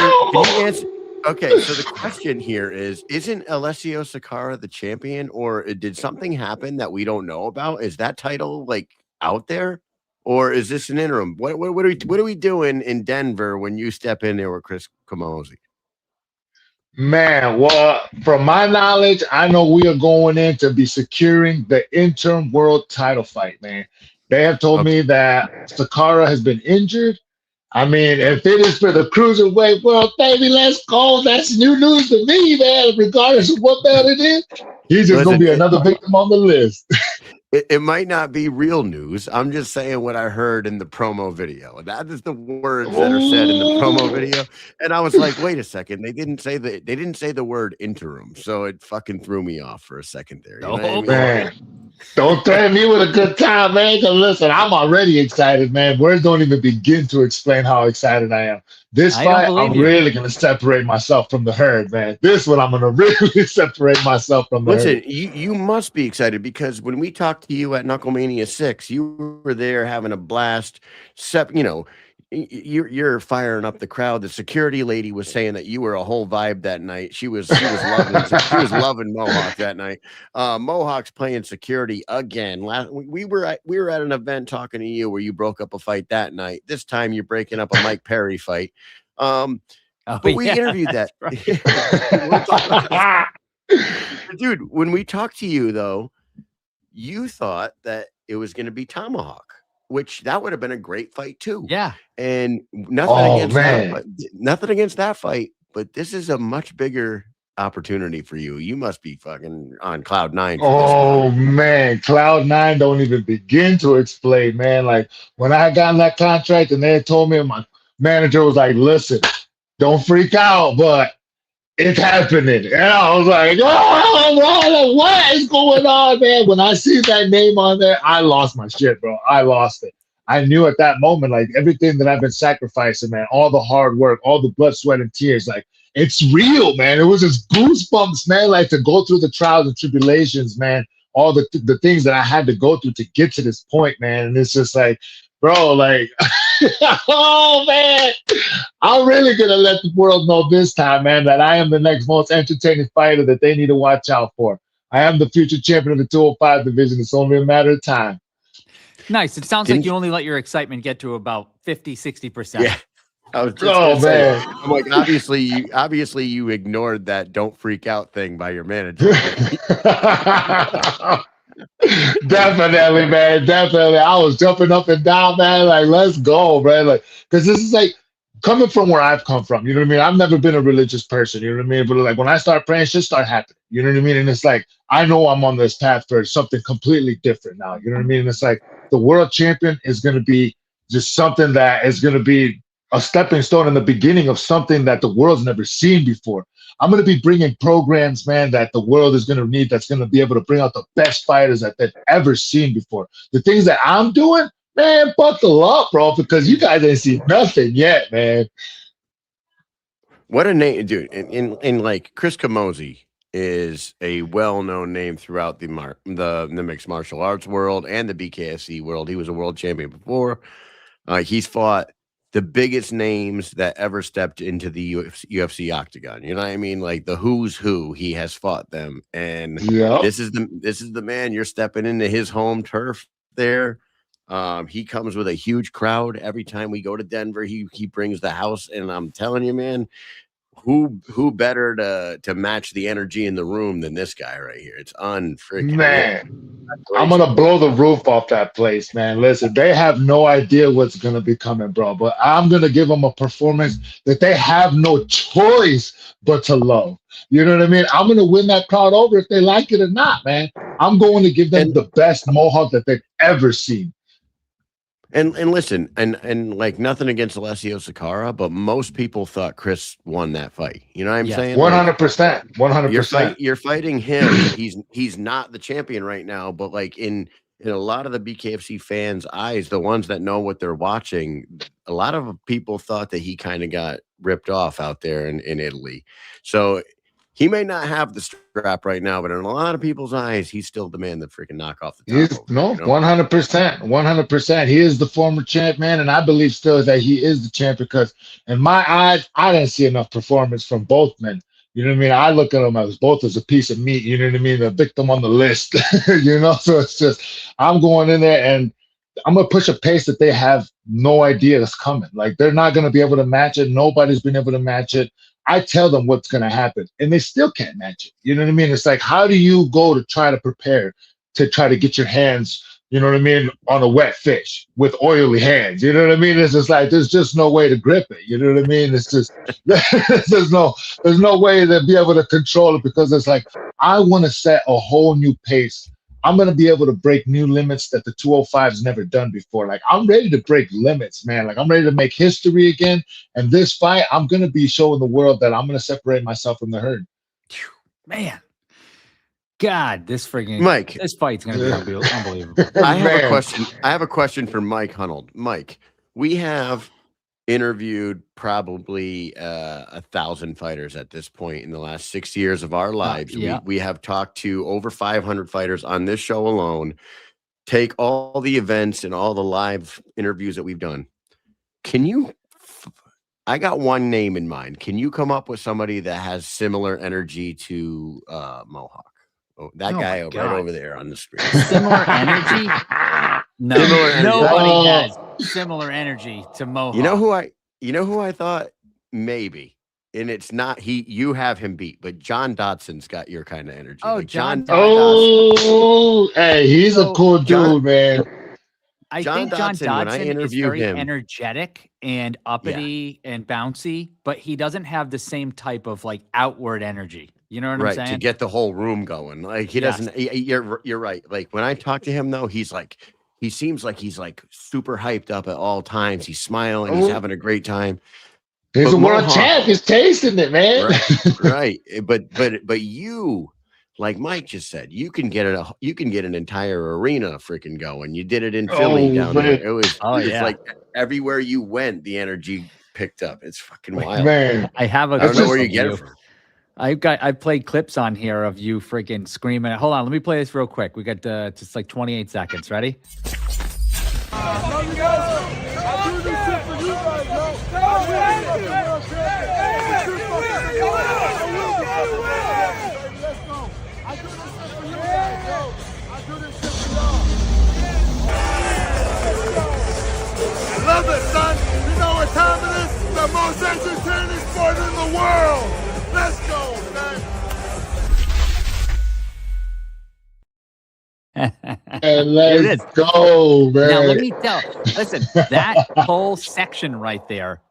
Okay, so the question here is: isn't Alessio Sakara the champion, or did something happen that we don't know about? Is that title like out there, or is this an interim? What are we doing in Denver when you step in there with Chris Camozzi? Man, well, from my knowledge, I know we are going in to be securing the interim world title fight, man. They have told me that Sakara has been injured. I mean, if it is for the Cruiserweight World, baby, let's go. That's new news to me, man, regardless of what belt it is. He's just going to be another victim on the list. It might not be real news. I'm just saying what I heard in the promo video. That is the words that are said in the promo video. And I was like, wait a second. They didn't say the word interim. So it fucking threw me off for a second there. You know what I mean? Man. Don't threaten me with a good time, man. Because listen, I'm already excited, man. Words don't even begin to explain how excited I am. This fight, I'm really going to separate myself from the herd, man. This one, I'm going to really separate myself from the herd. Listen, you must be excited because when we talked to you at Knucklemania 6, you were there having a blast. You're firing up the crowd. The security lady was saying that you were a whole vibe that night. She was loving Mohawk that night. Mohawk's playing security again. We were at an event talking to you where you broke up a fight that night. This time you're breaking up a Mike Perry fight. But we interviewed that. Right. Dude, when we talked to you though, you thought that it was going to be Tomahawk, which that would have been a great fight too. Yeah. And nothing against that fight, but this is a much bigger opportunity for you. You must be fucking on cloud nine. Oh man, cloud nine don't even begin to explain, man. Like when I got that contract and they had told me, my manager was like, listen, don't freak out, but it's happening. And I was like, oh, what is going on, man? When I see that name on there, I lost my shit, bro. I lost it. I knew at that moment, like everything that I've been sacrificing, man, all the hard work, all the blood, sweat, and tears, like it's real, man. It was just goosebumps, man, like to go through the trials and tribulations, man, all the things that I had to go through to get to this point, man. And it's just like, bro, like, oh man, I'm really gonna let the world know this time, man, that I am the next most entertaining fighter that they need to watch out for. I am the future champion of the 205 division. It's only a matter of time. Nice. It sounds like you only let your excitement get to about 50, 60%. Yeah. I was just gonna say, I'm like, obviously you ignored that "don't freak out" thing by your manager. Definitely, man. Definitely. I was jumping up and down, man. Like, let's go, man. Like, because this is like coming from where I've come from. You know what I mean? I've never been a religious person. You know what I mean? But like when I start praying, shit start happening. You know what I mean? And it's like I know I'm on this path for something completely different now. You know what I mean? And it's like the world champion is going to be just something that is going to be a stepping stone in the beginning of something that the world's never seen before. I'm going to be bringing programs, man, that the world is going to need, that's going to be able to bring out the best fighters that they've ever seen before. The things that I'm doing, man, buckle up, bro, because you guys ain't seen nothing yet, man. What a name, dude. And like Chris Camozzi is a well-known name throughout the mixed martial arts world and the BKFC world. He was a world champion before. He's fought the biggest names that ever stepped into the UFC octagon. You know what I mean? Like the who's who, he has fought them. And this is the man. You're stepping into his home turf there. He comes with a huge crowd every time we go to Denver. He brings the house, and I'm telling you, man, who better to match the energy in the room than this guy right here? It's unfreaking man. I'm gonna blow the roof off that place, man. Listen, they have no idea what's gonna be coming, bro. But I'm gonna give them a performance that they have no choice but to love. You know what I mean? I'm gonna win that crowd over if they like it or not, man. I'm going to give them the best Mohawk that they've ever seen. And listen, and like nothing against Alessio Sakara, but most people thought Chris won that fight. You know what I'm saying? 100%. 100%. You're fighting him. He's not the champion right now, but like in a lot of the BKFC fans' eyes, the ones that know what they're watching, a lot of people thought that he kind of got ripped off out there in Italy. So he may not have the strap right now, but in a lot of people's eyes, he's still the man that freaking knock off the top. 100%. 100%. He is the former champ, man, and I believe still that he is the champ because in my eyes, I didn't see enough performance from both men. You know what I mean? I look at them as both as a piece of meat, you know what I mean? The victim on the list, you know? So it's just, I'm going in there and I'm going to push a pace that they have no idea that's coming. Like, they're not going to be able to match it. Nobody's been able to match it. I tell them what's going to happen, and they still can't match it. You know what I mean? It's like, how do you go to try to prepare to try to get your hands, you know what I mean, on a wet fish with oily hands? You know what I mean? It's just like, there's just no way to grip it. You know what I mean? It's just, there's no way to be able to control it because it's like, I want to set a whole new pace. I'm going to be able to break new limits that the 205's never done before. Like, I'm ready to break limits, man. Like, I'm ready to make history again. And this fight, I'm going to be showing the world that I'm going to separate myself from the herd. Man. God, this fight's going to be unbelievable. I have a question for Mike Hunold. Mike, we have interviewed probably 1,000 fighters at this point in the last 6 years of our lives. We have talked to over 500 fighters on this show alone. Take all the events and all the live interviews that we've done. I got one name in mind. Can you come up with somebody that has similar energy to Mohawk? That guy right over there on the screen. Similar energy? No, nobody has similar energy to Mohawk. You know who I thought maybe, and it's not you have him beat, but John Dotson's got your kind of energy. Oh, like John. Hey, he's a cool dude, man. I think John Dodson is very energetic and uppity and bouncy, but he doesn't have the same type of like outward energy. You know what I'm saying? To get the whole room going. Like he doesn't. You're right. Like when I talk to him though, he seems like he's like super hyped up at all times. He's smiling. He's having a great time. He's a world champ. He's tasting it, man. Right. But you, like Mike just said, you can get an entire arena freaking going. You did it in Philly down there. It was like everywhere you went, the energy picked up. It's fucking wild. Man, I have a I don't know where you get it from. I played clips on here of you freaking screaming. Hold on, let me play this real quick. We got just like 28 seconds. Ready? I love it, son. You know what time it is? The most entertaining sport in the world. Let's go, man. And Here it let's is. go, man. Now let me listen, that whole section right there,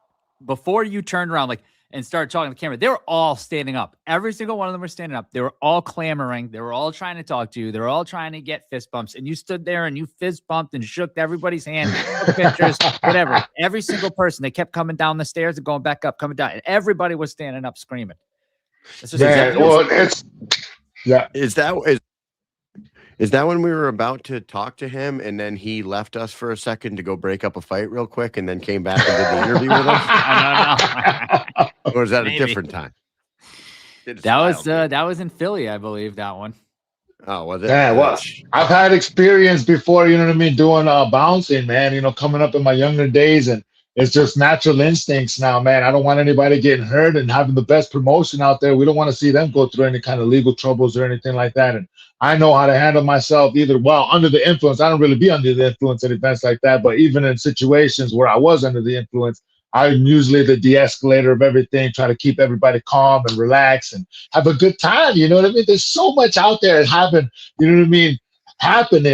before you turned around and started talking to the camera, they were all standing up. Every single one of them were standing up. They were all clamoring. They were all trying to talk to you. They were all trying to get fist bumps. And you stood there and you fist bumped and shook everybody's hand, took pictures, whatever. Every single person, they kept coming down the stairs and going back up, coming down. And everybody was standing up screaming. That's just Man, exactly well, it's yeah. Is that when we were about to talk to him and then he left us for a second to go break up a fight real quick and then came back and did the interview with us? I don't know. Or was that Maybe. a different time? That was in Philly, I believe, that one. Oh, was it? Yeah, well, I've had experience before, you know what I mean, doing bouncing, man, you know, coming up in my younger days, and it's just natural instincts now, man. I don't want anybody getting hurt, and having the best promotion out there, we don't want to see them go through any kind of legal troubles or anything like that. And I know how to handle myself under the influence. I don't really be under the influence at events like that, but even in situations where I was under the influence, I'm usually the de-escalator of everything, try to keep everybody calm and relax and have a good time. You know what I mean? There's so much out there happening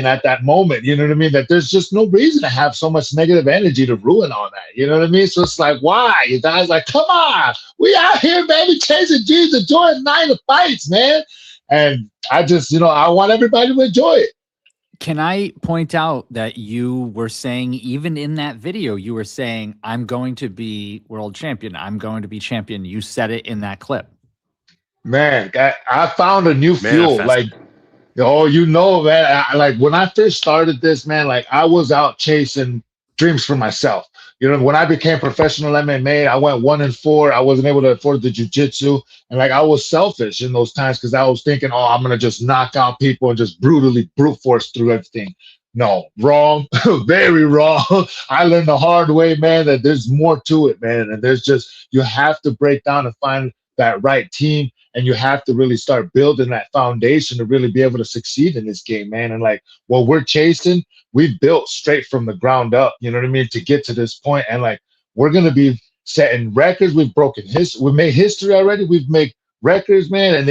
at that moment. You know what I mean? That there's just no reason to have so much negative energy to ruin all that. You know what I mean? So it's like, why? You guys like, come on, we out here, baby, chasing dreams, enjoying 9 of fights, man. And I just, I want everybody to enjoy it. Can I point out that you were saying, even in that video, you were saying, I'm going to be world champion. I'm going to be champion. You said it in that clip. Man, I found a new fuel. Manifest. Man, when I first started this, man, I was out chasing dreams for myself. When I became professional MMA, I went 1-4. I wasn't able to afford the jiu-jitsu. And I was selfish in those times because I was thinking, I'm going to just knock out people and just brutally brute force through everything. No, wrong, very wrong. I learned the hard way, man, that there's more to it, man. And you have to break down and find that right team. And you have to really start building that foundation to really be able to succeed in this game, man. And what we're chasing, we've built straight from the ground up, you know what I mean, to get to this point. And we're going to be setting records. We've broken we've made history already. We've made records, man. And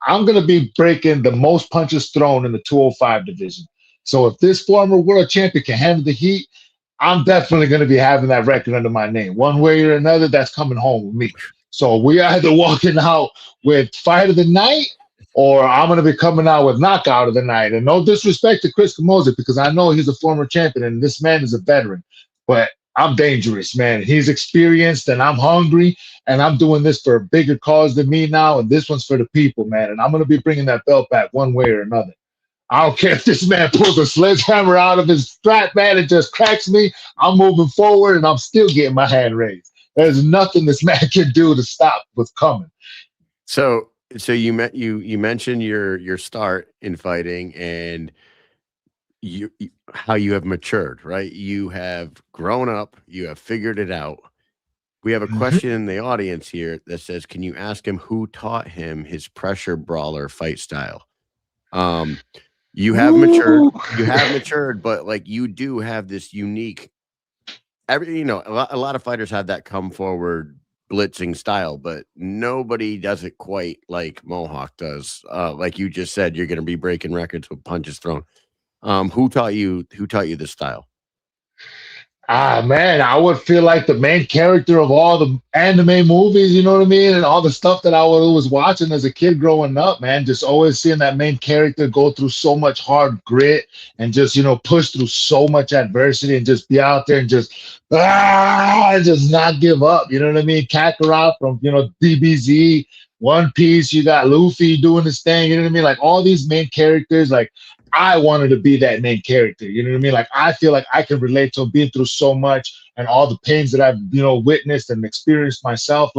I'm going to be breaking the most punches thrown in the 205 division. So if this former world champion can handle the heat, I'm definitely going to be having that record under my name. One way or another, that's coming home with me. So we either walking out with fight of the night, or I'm going to be coming out with knockout of the night. And no disrespect to Chris Camozzi, because I know he's a former champion and this man is a veteran. But I'm dangerous, man. He's experienced and I'm hungry, and I'm doing this for a bigger cause than me now. And this one's for the people, man. And I'm going to be bringing that belt back one way or another. I don't care if this man pulls a sledgehammer out of his strap, man, and just cracks me. I'm moving forward and I'm still getting my hand raised. There's nothing this man can do to stop what's coming. So you mentioned your start in fighting and how you have matured, right? You have grown up, you have figured it out. We have a question in the audience here that says, can you ask him who taught him his pressure brawler fight style? You have matured, but you do have this unique, a lot of fighters have that come forward blitzing style, but nobody does it quite like Mohawk does. Like you just said, you're going to be breaking records with punches thrown. Who taught you this style? Man, I would feel like the main character of all the anime movies, you know what I mean? And all the stuff that I was watching as a kid growing up, man, just always seeing that main character go through so much hard grit and just, push through so much adversity and just be out there and just not give up. You know what I mean? Kakarot from, DBZ, One Piece, you got Luffy doing this thing, you know what I mean? All these main characters, I wanted to be that main character. You know what I mean? I feel like I can relate to him being through so much and all the pains that I've, witnessed and experienced myself.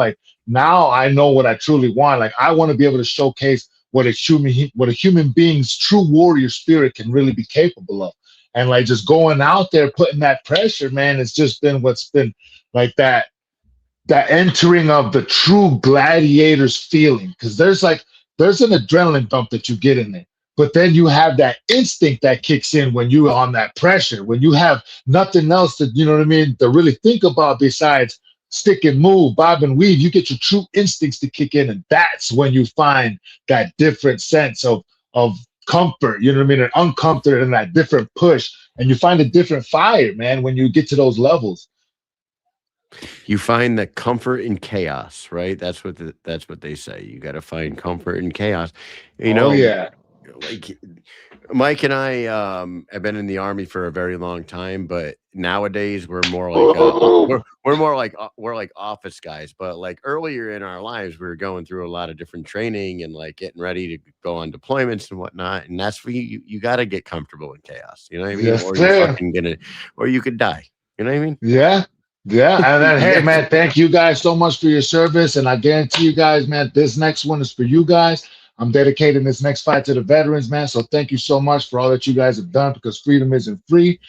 now I know what I truly want. Like I want to be able to showcase what a human being's true warrior spirit can really be capable of. And like just going out there, putting that pressure, man, it's just been what's been like that entering of the true gladiator's feeling. Because there's an adrenaline dump that you get in there. But then you have that instinct that kicks in when you're on that pressure, when you have nothing else that, you know what I mean, to really think about besides stick and move, bob and weave. You get your true instincts to kick in. And that's when you find that different sense of comfort, you know what I mean, and uncomfort and that different push. And you find a different fire, man, when you get to those levels. You find the comfort in chaos, right? That's what they say. You got to find comfort in chaos. You know, yeah. Like Mike and I have been in the Army for a very long time, but nowadays we're more like we're like office guys. But like earlier in our lives, we were going through a lot of different training and like getting ready to go on deployments and whatnot. And that's where you got to get comfortable in chaos. You know what I mean? Yes, or sir. you're fucking gonna, or you could die. You know what I mean? Yeah. Yeah. And then, hey, man, thank you guys so much for your service. And I guarantee you guys, man, this next one is for you guys. I'm dedicating this next fight to the veterans, man. So thank you so much for all that you guys have done, because freedom isn't free.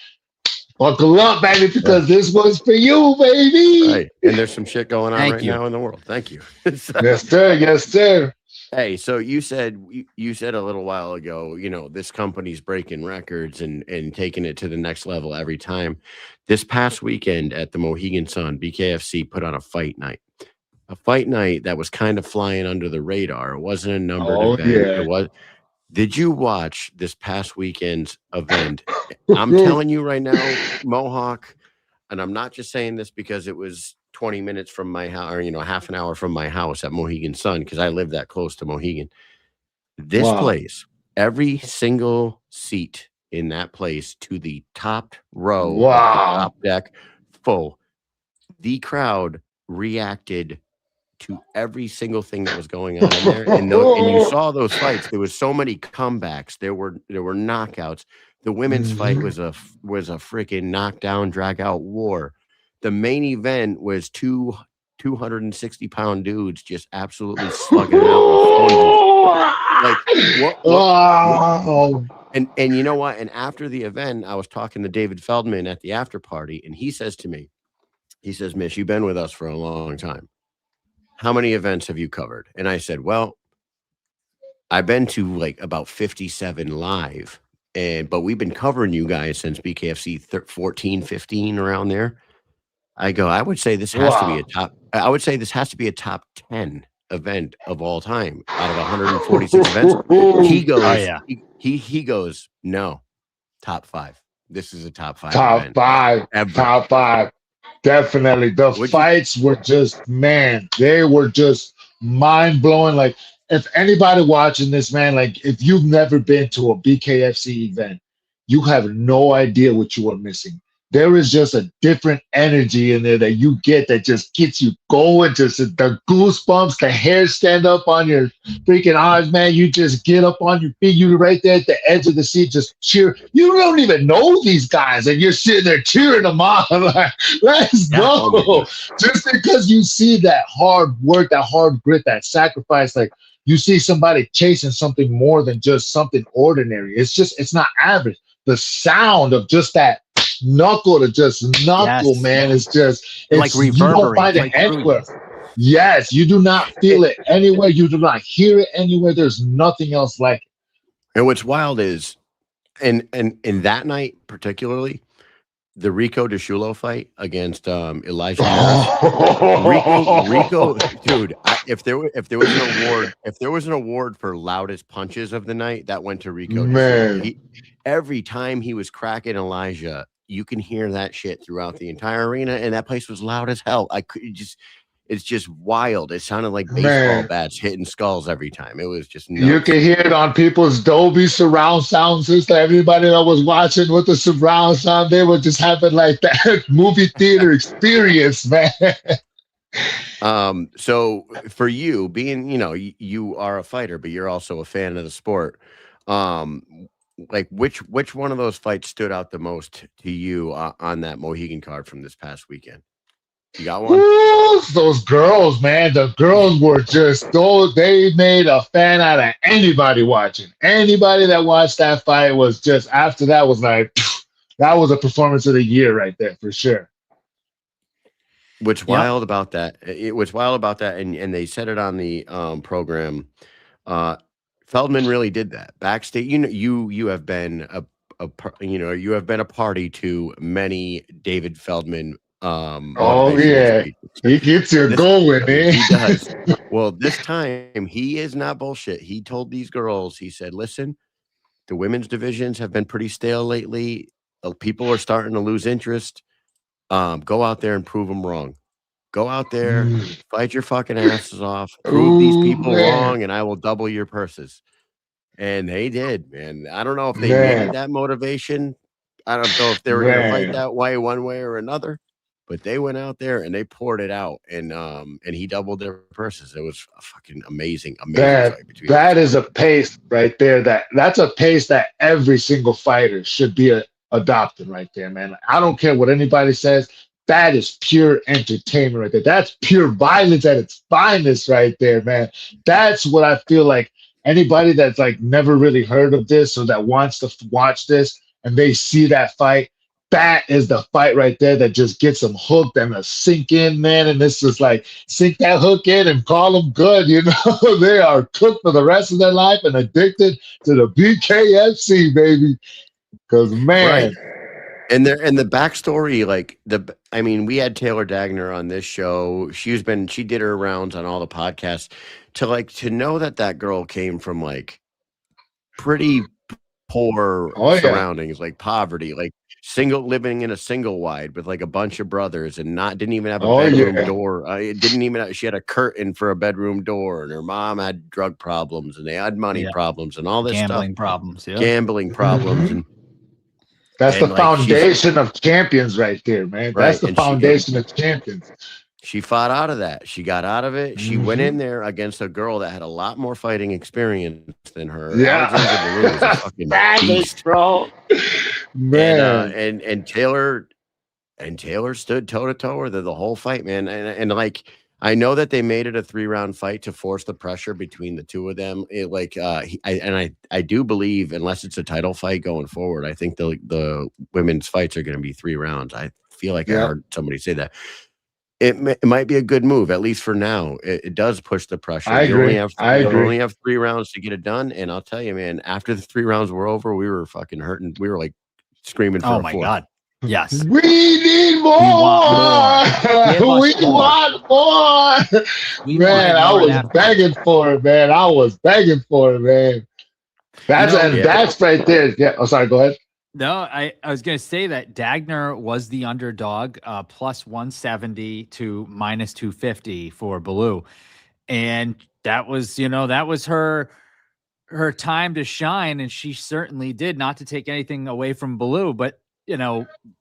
Buckle up, baby, because this one's for you, baby. Right. And there's some shit going on Thank right you. now in the world. Thank you. Yes, sir. Yes, sir. Hey, so you said a little while ago, you know, this company's breaking records and taking it to the next level every time. This past weekend at the Mohegan Sun, BKFC put on a fight night. A fight night that was kind of flying under the radar. It wasn't a numbered event. Yeah. It was. Did you watch this past weekend's event? I'm telling you right now, Mohawk, and I'm not just saying this because it was 20 minutes from my house, or, you know, half an hour from my house at Mohegan Sun, because I live that close to Mohegan. This place, every single seat in that place to the top row, of the top deck, full. The crowd reacted to every single thing that was going on in there, and you saw those fights. There was so many comebacks. There were knockouts. The women's fight was a freaking knockdown, drag out war. The main event was 260-pound dudes just absolutely slugging it out. Like what? And you know what? And after the event, I was talking to David Feldman at the after party, and he says to me, he says, "Mish, you've been with us for a long time. How many events have you covered?" And I said, "Well, I've been to like about 57 live, but we've been covering you guys since BKFC 14, 15, around there." I go, I would say this has to be a top. I would say this has to be a top 10 event of all time out of 146 events. He goes, he goes, no, top 5. This is a top 5. Top 5. Ever. Top 5. Definitely. The fights were just, man, they were just mind blowing. Like, if anybody watching this, man, like if you've never been to a BKFC event, you have no idea what you are missing. There is just a different energy in there that you get that just gets you going. Just the goosebumps, the hair stand up on your freaking arms, man. You just get up on your feet. You right there at the edge of the seat, just cheer. You don't even know these guys, and you're sitting there cheering them on. Like, let's go. Just because you see that hard work, that hard grit, that sacrifice, like you see somebody chasing something more than just something ordinary. It's not average. The sound of just that knuckle to just knuckle, man, it's like reverberating. You don't find it anywhere. Yes, you do not feel it anywhere. You do not hear it anywhere. There's nothing else like it. And what's wild is, and that night particularly, the Rico DeShulo fight against Elijah. Rico, dude. If there was an award for loudest punches of the night, that went to Rico. Man, every time he was cracking Elijah, you can hear that shit throughout the entire arena, and that place was loud as hell. It's just wild. It sounded like baseball bats hitting skulls every time. It was just nuts. You can hear it on people's Dolby surround sound system. Everybody that was watching with the surround sound, they were just having like that movie theater experience, man. So for you, being, you know, you are a fighter, but you're also a fan of the sport. Like which one of those fights stood out the most to you on that Mohegan card from this past weekend? You got one? Woo, those girls, man. The girls were just they made a fan out of anybody watching. Anybody that watched that fight was just after that was like that was a performance of the year right there for sure. What's wild about that? What's wild about that, and they said it on the program. Feldman really did that backstage. You have been you have been a party to many David Feldman. Oh yeah, he gets you going, man. He does. Well, this time he is not bullshit. He told these girls, he said, "Listen, the women's divisions have been pretty stale lately. People are starting to lose interest. Go out there and prove them wrong. Go out there, fight your fucking asses off, prove these people wrong, and I will double your purses." And they did, man. I don't know if they needed that motivation. I don't know if they were going to fight that way one way or another, but they went out there and they poured it out, and he doubled their purses. It was a fucking amazing fight between that is a pace right there. That's a pace that every single fighter should be adopting right there, man. I don't care what anybody says. That is pure entertainment right there. That's pure violence at its finest right there, man. That's what I feel like anybody that's like never really heard of this or that wants to watch this and they see that fight, that is the fight right there that just gets them hooked and a sink in, man. And this is like sink that hook in and call them good. You know, they are cooked for the rest of their life and addicted to the BKFC, baby. Because man. Right. And the backstory, like we had Taylor Dagner on this show. She did her rounds on all the podcasts. To know that girl came from like pretty poor surroundings, like poverty, like living in a single wide with like a bunch of brothers and didn't even have a bedroom door. She had a curtain for a bedroom door, and her mom had drug problems, and they had money problems and all this gambling problems, gambling problems, and that's the foundation of champions right there, man. That's the foundation of champions. She fought out of that. She got out of it. She went in there against a girl that had a lot more fighting experience than her. Yeah. Alexander Ballou was a fucking beast, bro. Man. And Taylor stood toe to toe with her the whole fight, man. And like, I know that they made it a 3-round fight to force the pressure between the two of them. I do believe, unless it's a title fight going forward, I think the women's fights are going to be 3 rounds. I feel like I heard somebody say that. It might be a good move, at least for now. It does push the pressure. I agree. You only have 3 rounds to get it done. And I'll tell you, man, after the 3 rounds were over, we were fucking hurting. We were like screaming for a 4th. God. Yes. We need more. We want more. Man, I was begging for it, man. That's right there. Yeah. Oh, sorry. Go ahead. No, I was going to say that Dagner was the underdog, plus 170 to minus 250 for Ballou. And that was her time to shine. And she certainly did, not to take anything away from Ballou, but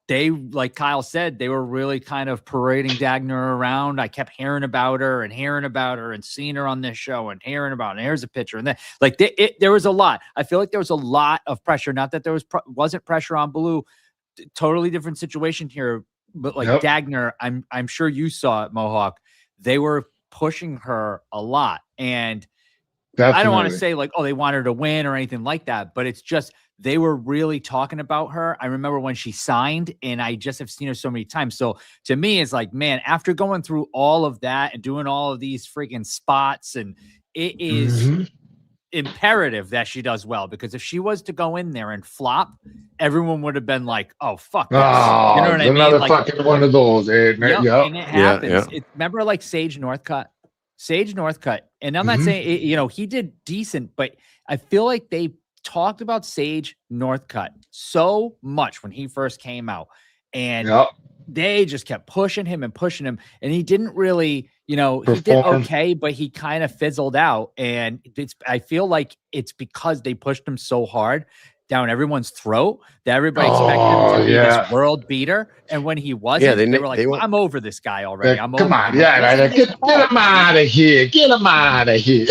they, like Kyle said, they were really kind of parading Dagner around. I kept hearing about her and seeing her on this show and hearing about, and here's a picture. And then like there was a lot. I feel like there was a lot of pressure. Not that there wasn't pressure on Ballou. Totally different situation here. But like Dagner, I'm sure you saw it, Mohawk. They were pushing her a lot. And definitely. I don't want to say like, oh, they want her to win or anything like that, but it's just, they were really talking about her. I remember when she signed, and I just have seen her so many times. So to me, it's like, man, after going through all of that and doing all of these freaking spots, and it is imperative that she does well, because if she was to go in there and flop, everyone would have been like, oh, fuck this. Oh, you know what I mean? Another like, fucking one of those. And it happens. Remember like Sage Northcutt? And I'm not saying, he did decent, but I feel like they talked about Sage Northcutt so much when he first came out, and they just kept pushing him, and he didn't really, he did okay, but he kind of fizzled out. And I feel like it's because they pushed him so hard down everyone's throat that everybody expected him to be this world beater. And when he wasn't, they were like, I'm over this guy already. Get him out of here. Get him out of here.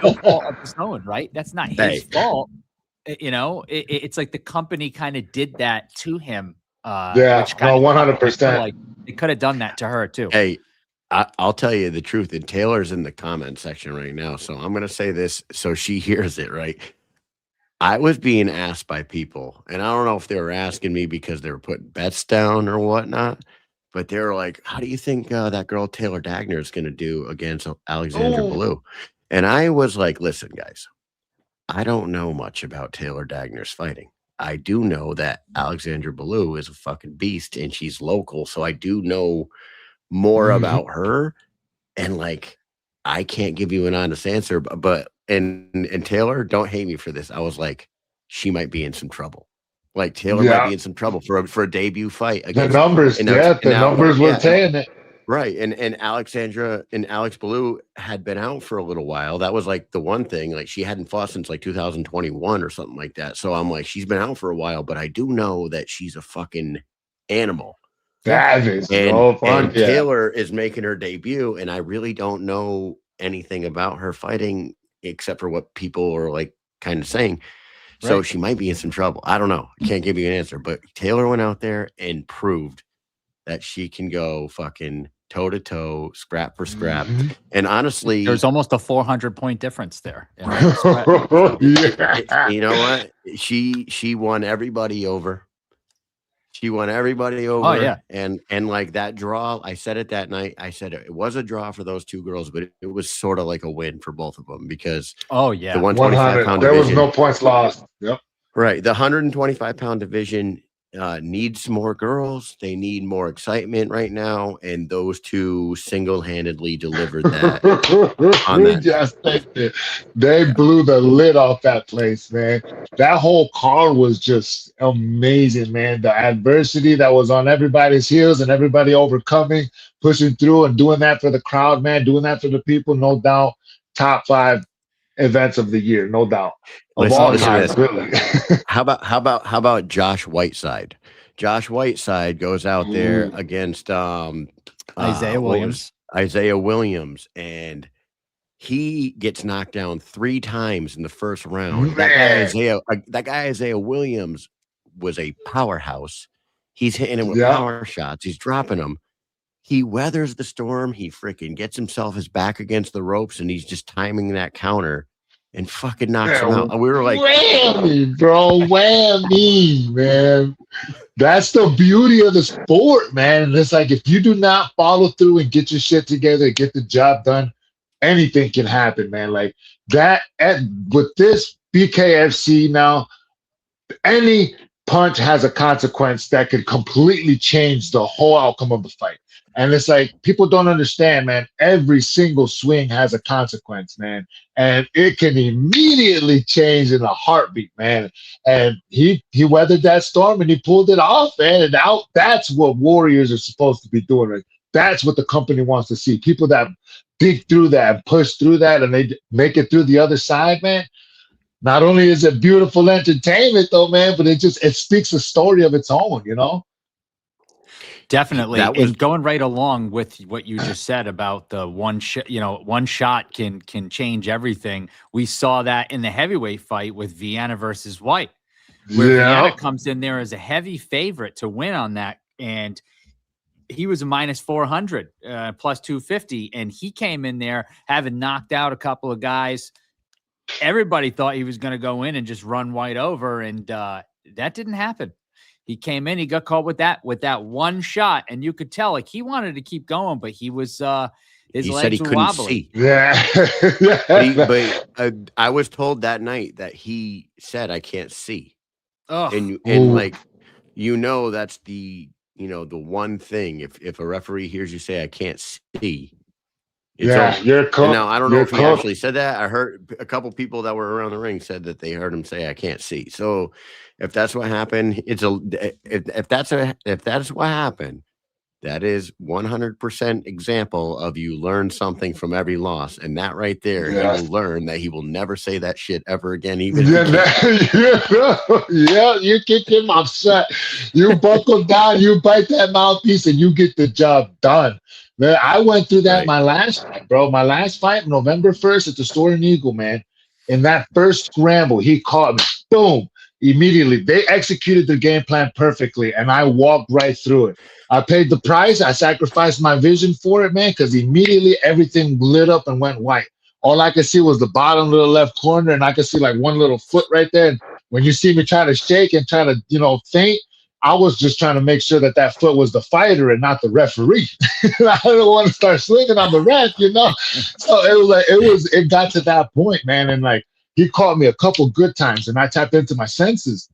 No fault of his own, right? That's not his fault. It's like the company kind of did that to him Yeah, which no, kinda 100%. like they could have done that to her too. Hey, I'll tell you the truth. And Taylor's in the comment section right now, so I'm gonna say this so she hears it right. I was being asked by people, and I don't know if they were asking me because they were putting bets down or whatnot, but they were like, "How do you think that girl Taylor Dagner is going to do against Alexandra Oh. Ballou?" And I was like, "Listen, guys, I don't know much about Taylor Dagner's fighting. I do know that Alexandra Ballou is a fucking beast, and she's local, so I do know more about her. And like, I can't give you an honest answer, but." And Taylor, don't hate me for this. I was like, she might be in some trouble. Like Taylor might be in some trouble for a debut fight The against numbers, numbers were saying it. right. And Alexandra and Alex Ballou had been out for a little while. That was like the one thing. Like she hadn't fought since like 2021 or something like that. So I'm like, she's been out for a while, but I do know that she's a fucking animal. That is And, so fun. and Taylor is making her debut, and I really don't know anything about her fighting except for what people are like kind of saying. So she might be in some trouble. I don't know. I can't give you an answer, but Taylor went out there and proved that she can go fucking toe to toe, scrap for scrap. And honestly, There's almost a 400-point difference there. you know what? She won everybody over. She won everybody over. Oh, yeah. And like that draw, I said it that night. I said it was a draw for those two girls, but it was sort of like a win for both of them because the the 125-pound there division, was no points lost. Yep. right. The 125-pound division needs more girls. They need more excitement right now. And those two single-handedly delivered that. on that. They blew the lid off that place, man. That whole card was just amazing, man. The adversity that was on everybody's heels and everybody overcoming, pushing through and doing that for the crowd, man, doing that for the people, no doubt. Top 5 events of the year, no doubt. Listen to time, this. really. How about Josh Whiteside? Josh Whiteside goes out there against Isaiah Williams. Isaiah Williams, and he gets knocked down 3 times in the first round. That guy Isaiah Williams was a powerhouse. He's hitting him with power shots. He's dropping them. He weathers the storm. He freaking gets himself his back against the ropes, and he's just timing that counter and fucking knocks him out. And we were like, whammy, bro, whammy, man. That's the beauty of the sport, man. And it's like, if you do not follow through and get your shit together, get the job done, anything can happen, man. Like that, with this BKFC now, any punch has a consequence that could completely change the whole outcome of the fight. And it's like, people don't understand, man. Every single swing has a consequence, man. And it can immediately change in a heartbeat, man. And he weathered that storm and he pulled it off, man. And now that's what warriors are supposed to be doing. Like, that's what the company wants to see. People that dig through that and push through that and they make it through the other side, man. Not only is it beautiful entertainment, though, man, but it speaks a story of its own, you know? Definitely. And going right along with what you just said about the one shot can change everything. We saw that in the heavyweight fight with Vienna versus White, where Vienna comes in there as a heavy favorite to win on that. And he was a minus 400, plus 250. And he came in there having knocked out a couple of guys. Everybody thought he was going to go in and just run White over. And that didn't happen. He came in, he got caught with that one shot, and you could tell like he wanted to keep going, but he was his legs were wobbly. See. Yeah. but I was told that night that he said I can't see. Oh. And like that's the the one thing if a referee hears you say I can't see. You're cooked. Now I don't know if he actually said that. I heard a couple people that were around the ring said that they heard him say I can't see. So if that's what happened, if that's what happened, that is 100% example of you learn something from every loss, and that right there, he will learn that he will never say that shit ever again. Even you kick him upset. You buckle down, you bite that mouthpiece, and you get the job done. Man, I went through that my last fight, bro. My last fight, November 1st at the Soaring Eagle, man. In that first scramble, he caught me. Boom. immediately. They executed the game plan perfectly, and I walked right through it. I paid the price. I sacrificed my vision for it, man, because immediately everything lit up and went white. All I could see was the bottom of the left corner, and I could see like one little foot right there. And when you see me try to shake and try to, faint, I was just trying to make sure that that foot was the fighter and not the referee. I didn't want to start swinging on the ref, So it got to that point, man. And like, he caught me a couple good times, and I tapped into my senses.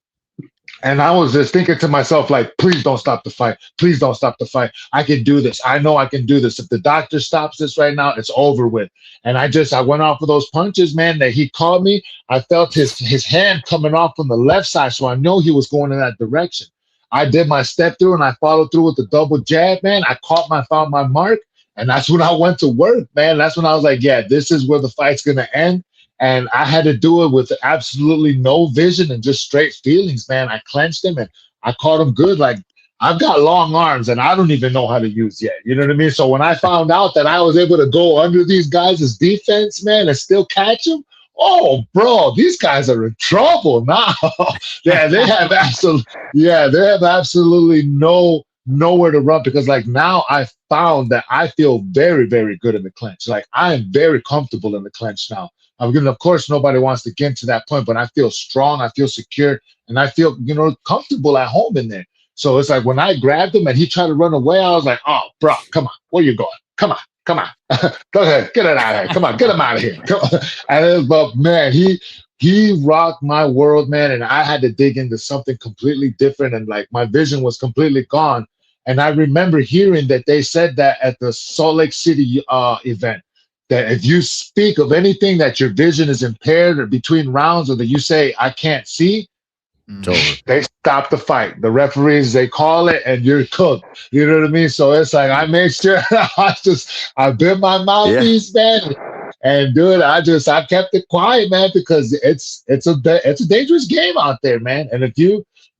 And I was just thinking to myself, like, please don't stop the fight. Please don't stop the fight. I can do this. I know I can do this. If the doctor stops this right now, it's over with. And I went off of those punches, man, that he caught me. I felt his hand coming off from the left side, so I know he was going in that direction. I did my step through, and I followed through with the double jab, man. I found my mark, and that's when I went to work, man. That's when I was like, yeah, this is where the fight's going to end. And I had to do it with absolutely no vision and just straight feelings, man. I clenched him and I caught him good. Like, I've got long arms and I don't even know how to use yet. You know what I mean? So when I found out that I was able to go under these guys' defense, man, and still catch them, oh, bro, these guys are in trouble now. They have absolutely nowhere to run, because like now I found that I feel very, very good in the clinch. Like, I am very comfortable in the clinch now. Of course, nobody wants to get to that point, but I feel strong, I feel secure, and I feel, comfortable at home in there. So it's like when I grabbed him and he tried to run away, I was like, oh, bro, come on, where you going? Come on. Go ahead, get it out of here. Come on, get him out of here. Come on. But man, he rocked my world, man, and I had to dig into something completely different, and like my vision was completely gone. And I remember hearing that they said that at the Salt Lake City event, that if you speak of anything that your vision is impaired or between rounds, or that you say, I can't see, they stop the fight. The referees, they call it, and you're cooked. You know what I mean? So it's like, I made sure I bit my mouthpiece, man. And dude, I kept it quiet, man, because it's a dangerous game out there, man. And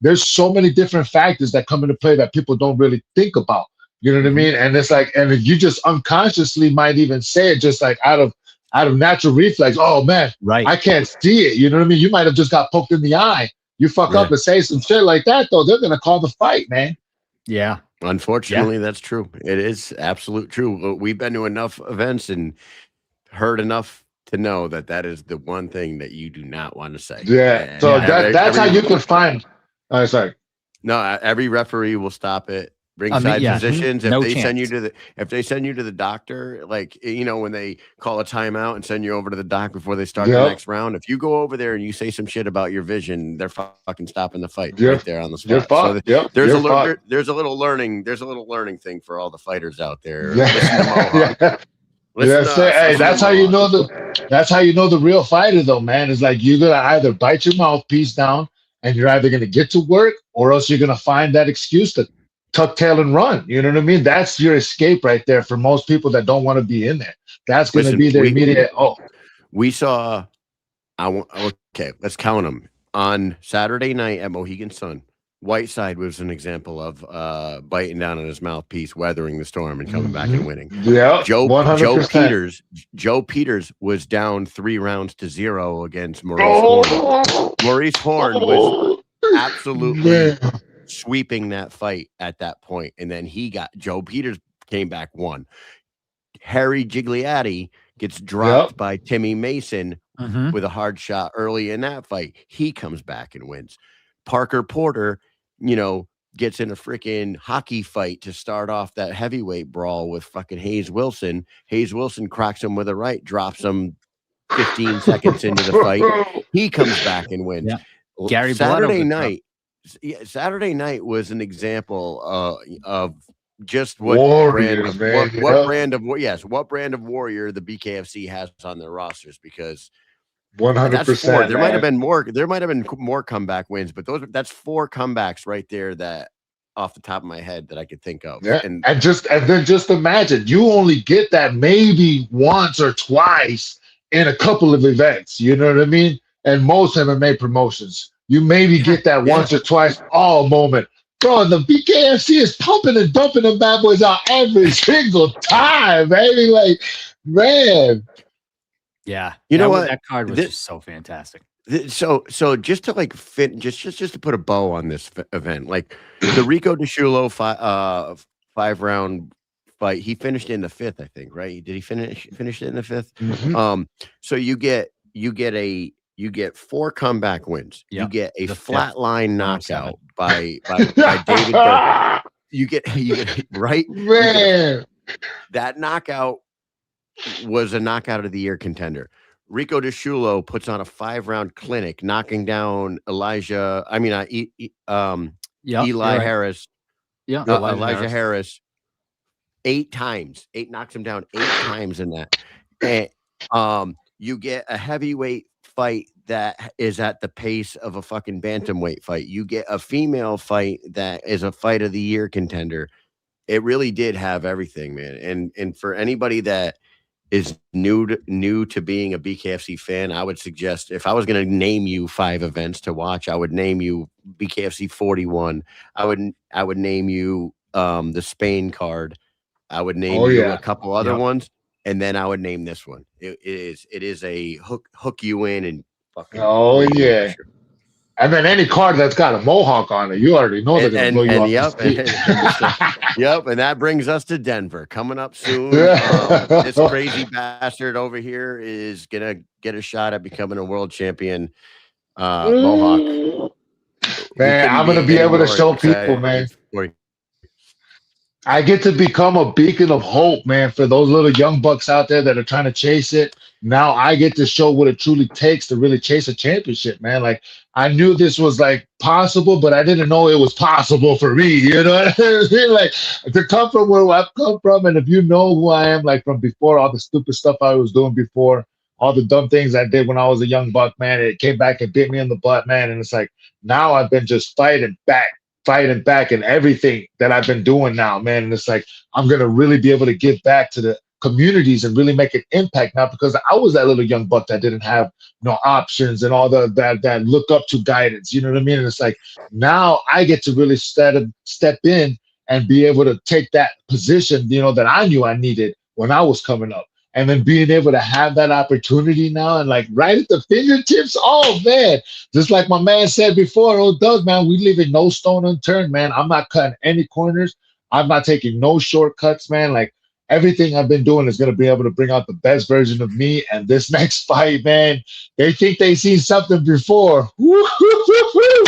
there's so many different factors that come into play that people don't really think about. You know what I mean? And it's like, and you just unconsciously might even say it just like out of natural reflex. Oh man, right. I can't see it. You know what I mean? You might have just got poked in the eye. You fuck up and say some shit like that, though, they're gonna call the fight, man. Yeah. Unfortunately, that's true. It is absolute true. We've been to enough events and heard enough to know that is the one thing that you do not want to say. Yeah. So that's how you can find. Sorry. No, every referee will stop it. Ringside positions. If they send you to the doctor, like, when they call a timeout and send you over to the doc before they start the next round, if you go over there and you say some shit about your vision, they're fucking stopping the fight right there on the spot. So there's a little learning thing for all the fighters out there. That's how you know the real fighter, though, man. Is like, you're gonna either bite your mouthpiece down and you're either gonna get to work, or else you're gonna find that excuse to tuck tail and run. You know what I mean? That's your escape right there for most people that don't want to be in there. That's going to be their immediate. We saw. Okay, let's count them. On Saturday night at Mohegan Sun, Whiteside was an example of biting down on his mouthpiece, weathering the storm, and coming back and winning. Yeah, Joe Peters was down 3-0 against Maurice Horn. Maurice Horn was absolutely sweeping that fight at that point, and then Joe Peters came back, won. Harry Gigliotti gets dropped by Timmy Mason with a hard shot early in that fight. He comes back and wins. Parker Porter, gets in a freaking hockey fight to start off that heavyweight brawl with fucking Hayes Wilson. Hayes Wilson cracks him with a right, drops him 15 seconds into the fight. He comes back and wins. Yeah. Gary Saturday night was an example of just what brand of warrior the BKFC has on their rosters, because 100%. There might have been more comeback wins, but that's 4 comebacks right there that off the top of my head that I could think of. Yeah. And then just imagine, you only get that maybe once or twice in a couple of events. You know what I mean? And most MMA promotions, you maybe get that once or twice all moment. Bro, the BKFC is pumping and dumping them bad boys out every single time, baby. Like, man. Yeah. You know what? That card was just so fantastic. So just to like fit, just to put a bow on this event, like the Rico DeShulo 5 round fight, he finished in the 5th, I think, right? Did he finish it in the 5th? Mhm. So you get 4 comeback wins. You Yep. get a The flatline 107. knockout by David Berg. You get right. Man, That knockout was a knockout of the year contender. Rico DeShulo puts on a 5-round clinic, knocking down Yep, Eli you're right. Harris, Yep. Elijah Harris 8 times. Knocks him down 8 times in that. And you get a heavyweight fight that is at the pace of a fucking bantamweight fight. You get a female fight that is a fight of the year contender. It really did have everything, man. And for anybody that is new to being a BKFC fan, I would suggest, if I was going to name you 5 events to watch, I would name you BKFC 41. I would name you the Spain card. I would name you a couple other ones, and then I would name this one. It is a hook you in and fucking. Oh yeah. And then any card that's got a Mohawk on it, you already know they're going to blow you off the feet. Yep, and that brings us to Denver. Coming up soon. This crazy bastard over here is going to get a shot at becoming a world champion. Mohawk. Man, I'm going to be able to show people, man. I get to become a beacon of hope, man, for those little young bucks out there that are trying to chase it. Now I get to show what it truly takes to really chase a championship, man. Like, I knew this was like possible, but I didn't know it was possible for me. You know what I mean? Like, to come from where I've come from, and if you know who I am, like from before, all the stupid stuff I was doing before, all the dumb things I did when I was a young buck, man, it came back and bit me in the butt, man. And it's like, now I've been just fighting back and everything that I've been doing now, man. And it's like, I'm going to really be able to give back to the communities and really make an impact now, because I was that little young buck that didn't have no options and all that look up to guidance. You know what I mean? And it's like, now I get to really step in and be able to take that position, you know, that I knew I needed when I was coming up. And then being able to have that opportunity now and like right at the fingertips. Oh man, just like my man said before, oh Doug, man, we leaving no stone unturned, man. I'm not cutting any corners. I'm not taking no shortcuts, man. Like, everything I've been doing is going to be able to bring out the best version of me. And this next fight, man, they think they seen something before. Woo-hoo-hoo-hoo.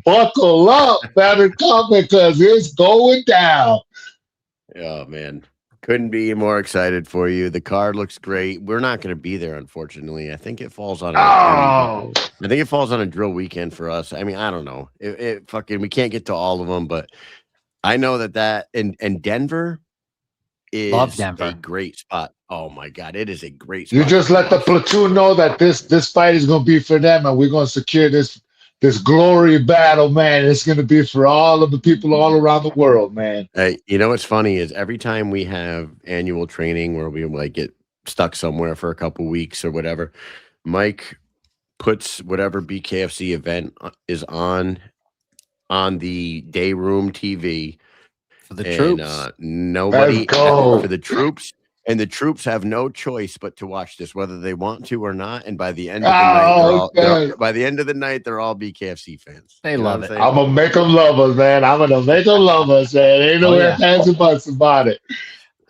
Buckle up, better come, because it's going down. Oh man, couldn't be more excited for you. The card looks great. We're not going to be there, unfortunately. I think it falls on a drill weekend for us. I mean, I don't know. We can't get to all of them, but I know that and Denver is a great spot. Oh my God, it is a great spot. You just let the platoon know that this fight is going to be for them, and we're going to secure this glory battle, man. It's going to be for all of the people all around the world, man. Hey, you know what's funny is every time we have annual training where we like get stuck somewhere for a couple weeks or whatever, Mike puts whatever BKFC event is on the day room TV for the troops. Nobody for the troops. And the troops have no choice but to watch this, whether they want to or not. And by the end of the night, they're all BKFC fans. They love it. I'm gonna make them love us, man. I'm gonna make them love us, man. Ain't no ifs and buts about it.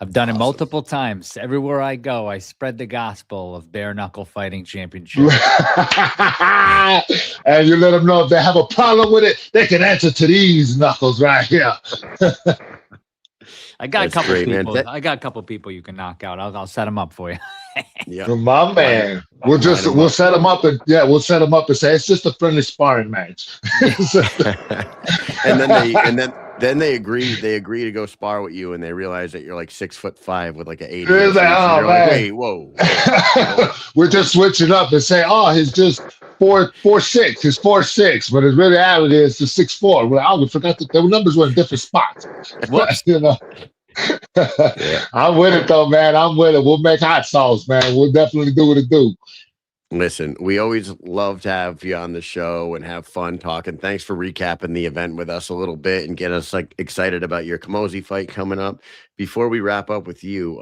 I've done it multiple times. Everywhere I go, I spread the gospel of bare knuckle fighting championship. And you let them know if they have a problem with it, they can answer to these knuckles right here. I got a couple people. I got a couple people you can knock out. I'll set them up for you. Yeah, my man. We'll set them up and say it's just a friendly sparring match. and then they agree to go spar with you, and they realize that you're like 6'5" with like an 80. Like, wait, whoa. We're just switching up and say, oh, he's just 4'6". He's 4'6", but his reality is just 6'4". Well, we forgot that the numbers were in different spots. You know. Yeah. I'm with it though, man. I'm with it. We'll make hot sauce, man. We'll definitely do what it do. Listen, we always love to have you on the show and have fun talking. Thanks for recapping the event with us a little bit and get us like excited about your Camozzi fight coming up. Before we wrap up with you,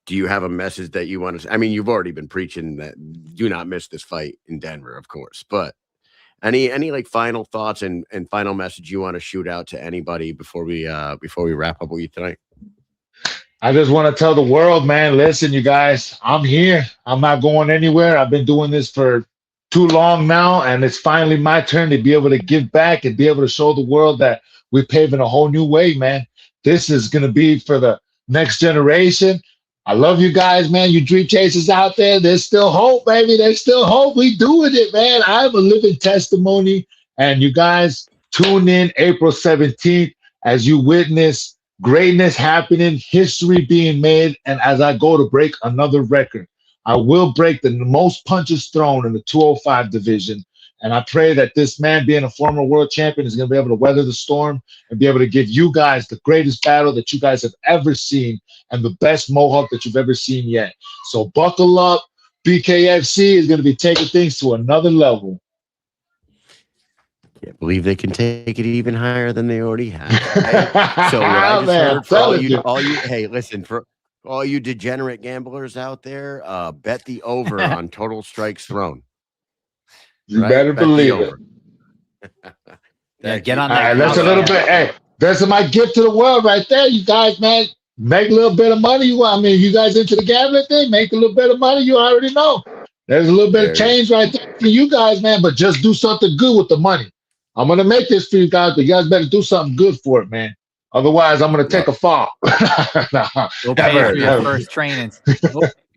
do you have a message that you want to? I mean, you've already been preaching that do not miss this fight in Denver, of course. But any like final thoughts and final message you want to shoot out to anybody before we wrap up with you tonight? I just want to tell the world, man, listen, you guys, I'm here. I'm not going anywhere. I've been doing this for too long now, and it's finally my turn to be able to give back and be able to show the world that we're paving a whole new way, man. This is going to be for the next generation. I love you guys, man. You dream chasers out there. There's still hope, baby. There's still hope. We doing it, man. I'm a living testimony. And you guys tune in April 17th as you witness greatness happening, history being made. And as I go to break another record, I will break the most punches thrown in the 205 division. And I pray that this man, being a former world champion, is going to be able to weather the storm and be able to give you guys the greatest battle that you guys have ever seen and the best Mohawk that you've ever seen yet. So buckle up. BKFC is going to be taking things to another level. Can't believe they can take it even higher than they already have. Right? So what I just heard for all you, hey, listen, for all you degenerate gamblers out there, bet the over on total strikes thrown. You better believe it. Yeah, get on All that. right, that's a little bit. Hey, that's my gift to the world right there, you guys, man. Make a little bit of money. I mean, you guys into the gambling thing, make a little bit of money. You already know. There's a little bit of change right there for you guys, man. But just do something good with the money. I'm gonna make this for you guys, but you guys better do something good for it, man. Otherwise, I'm gonna take a fall. We'll pay for your first training.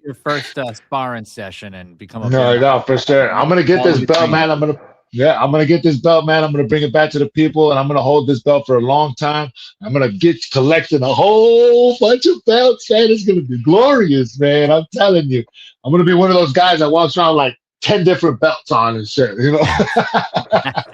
Your first sparring session and become a no, for sure. I'm gonna get this belt, man. I'm gonna get this belt, man. I'm gonna bring it back to the people, and I'm gonna hold this belt for a long time. I'm gonna get collecting a whole bunch of belts, man. It's gonna be glorious, man. I'm telling you. I'm gonna be one of those guys that walks around like 10 different belts on and shit, you know.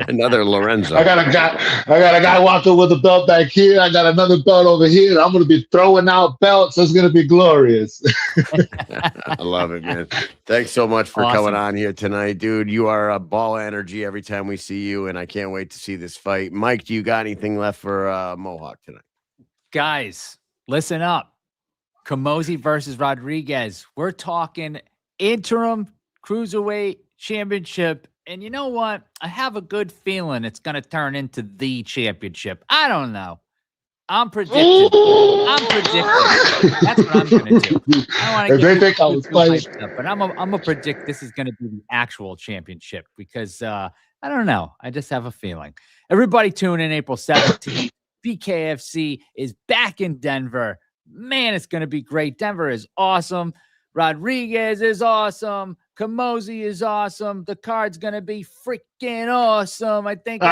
Another Lorenzo. I got a guy walking with a belt back here. I got another belt over here. I'm gonna be throwing out belts. It's gonna be glorious. I love it, man. Thanks so much for coming on here tonight, dude. You are a ball of energy every time we see you, and I can't wait to see this fight. Mike, do you got anything left for Mohawk tonight? Guys, listen up. Camozzi versus Rodriguez. We're talking interim cruiserweight championship. And you know what? I have a good feeling it's going to turn into the championship. I don't know. I'm predicting. That's what I'm going to do. I don't want to get but I'm gonna predict this is going to be the actual championship because I don't know. I just have a feeling. Everybody tune in April 17th. BKFC is back in Denver. Man, it's going to be great. Denver is awesome. Rodriguez is awesome. Camozzi is awesome. The card's going to be freaking awesome. I think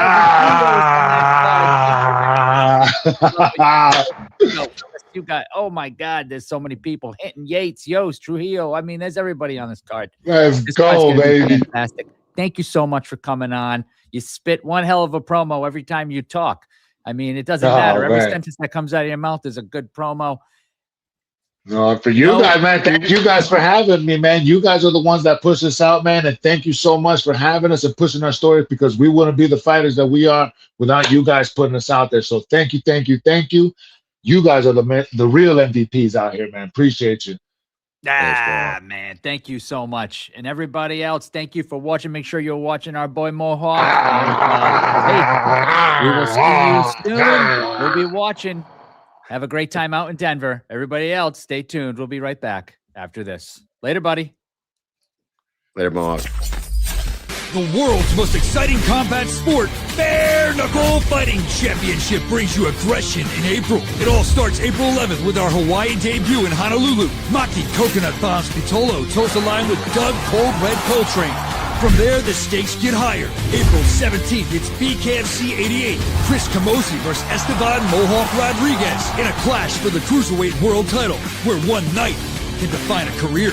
you got, oh my God, there's so many people hitting Yates, Yost, Trujillo. I mean, there's everybody on this card. Let's go, baby. Fantastic. Thank you so much for coming on. You spit one hell of a promo every time you talk. I mean, it doesn't matter. Every sentence that comes out of your mouth is a good promo. No, for you guys, man. Thank you guys for having me, man. You guys are the ones that push us out, man. And thank you so much for having us and pushing our stories because we wouldn't be the fighters that we are without you guys putting us out there. So thank you, thank you, thank you. You guys are the real MVPs out here, man. Appreciate you. Man, thank you so much. And everybody else, thank you for watching. Make sure you're watching our boy Mohawk. And, we will see you soon. We'll be watching. Have a great time out in Denver. Everybody else, stay tuned. We'll be right back after this. Later, buddy. Later, Mohawk. The world's most exciting combat sport, Bare Knuckle Fighting Championship, brings you aggression in April. It all starts April 11th with our Hawaii debut in Honolulu. Maki Coconut Bombs Pitolo toes the line with Doug ColdRed Coltrane. From there, the stakes get higher. April 17th, it's BKFC 88. Chris Camozzi versus Esteban Mohawk Rodriguez in a clash for the Cruiserweight World title, where one night can define a career.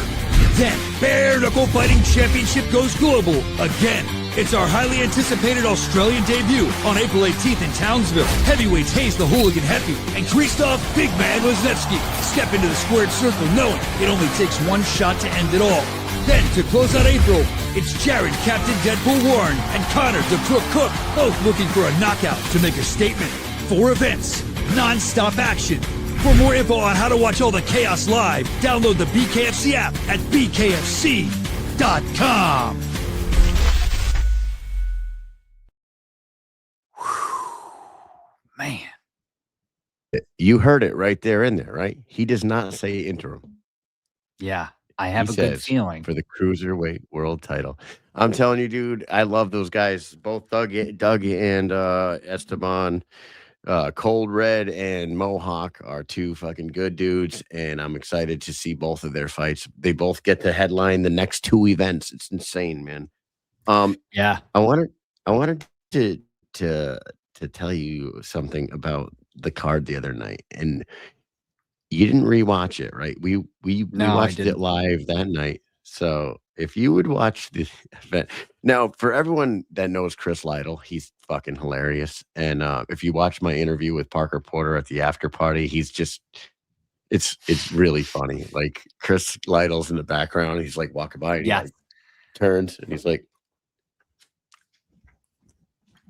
Then, Bare Knuckle Fighting Championship goes global again. It's our highly anticipated Australian debut on April 18th in Townsville. Heavyweights Hayes the Hooligan Heppy and Krzysztof Big Man Lesnevsky step into the squared circle knowing it only takes one shot to end it all. Then, to close out April, it's Jared Captain Deadpool Warren and Connor the Crook Cook, both looking for a knockout to make a statement. 4 events, non-stop action, For more info on how to watch all the chaos live, download the BKFC app at bkfc.com. Man. You heard it right there in there, right? He does not say interim. Yeah. I He have a good says feeling. for the cruiserweight world title. I'm telling you, dude, I love those guys. Both Doug and Esteban, ColdRed and Mohawk are two fucking good dudes, and I'm excited to see both of their fights. They both get to headline the next two events. It's insane, man. Yeah. I wanted to tell you something about the card the other night, and you didn't rewatch it, right? We No, I watched it didn't. live that night. So if you would watch the event now, for everyone that knows Chris Lytle, he's fucking hilarious. And if you watch my interview with Parker Porter at the after party, he's just it's really funny. Like Chris Lytle's in the background, he's like walking by and he Yeah. like turns and he's like,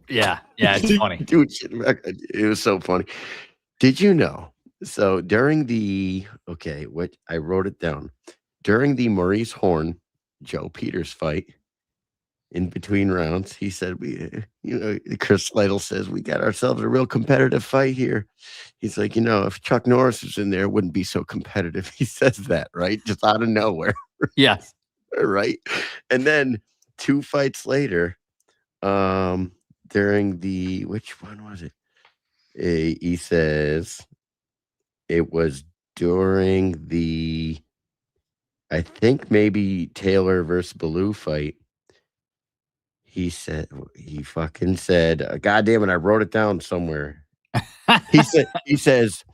Yeah. Yeah. It's funny. dude, it was so funny. Did you know? So during the what I wrote it down during the Maurice Horn Joe Peters fight, in between rounds, he said, Chris Lytle says, we got ourselves a real competitive fight here. He's like, if Chuck Norris was in there, it wouldn't be so competitive. He says that, right? Just out of nowhere. Yes. Right. And then 2 fights later, during the, which one was it? He says it was during the, I think maybe Taylor versus Ballou fight. He fucking said, God damn it, I wrote it down somewhere. He says,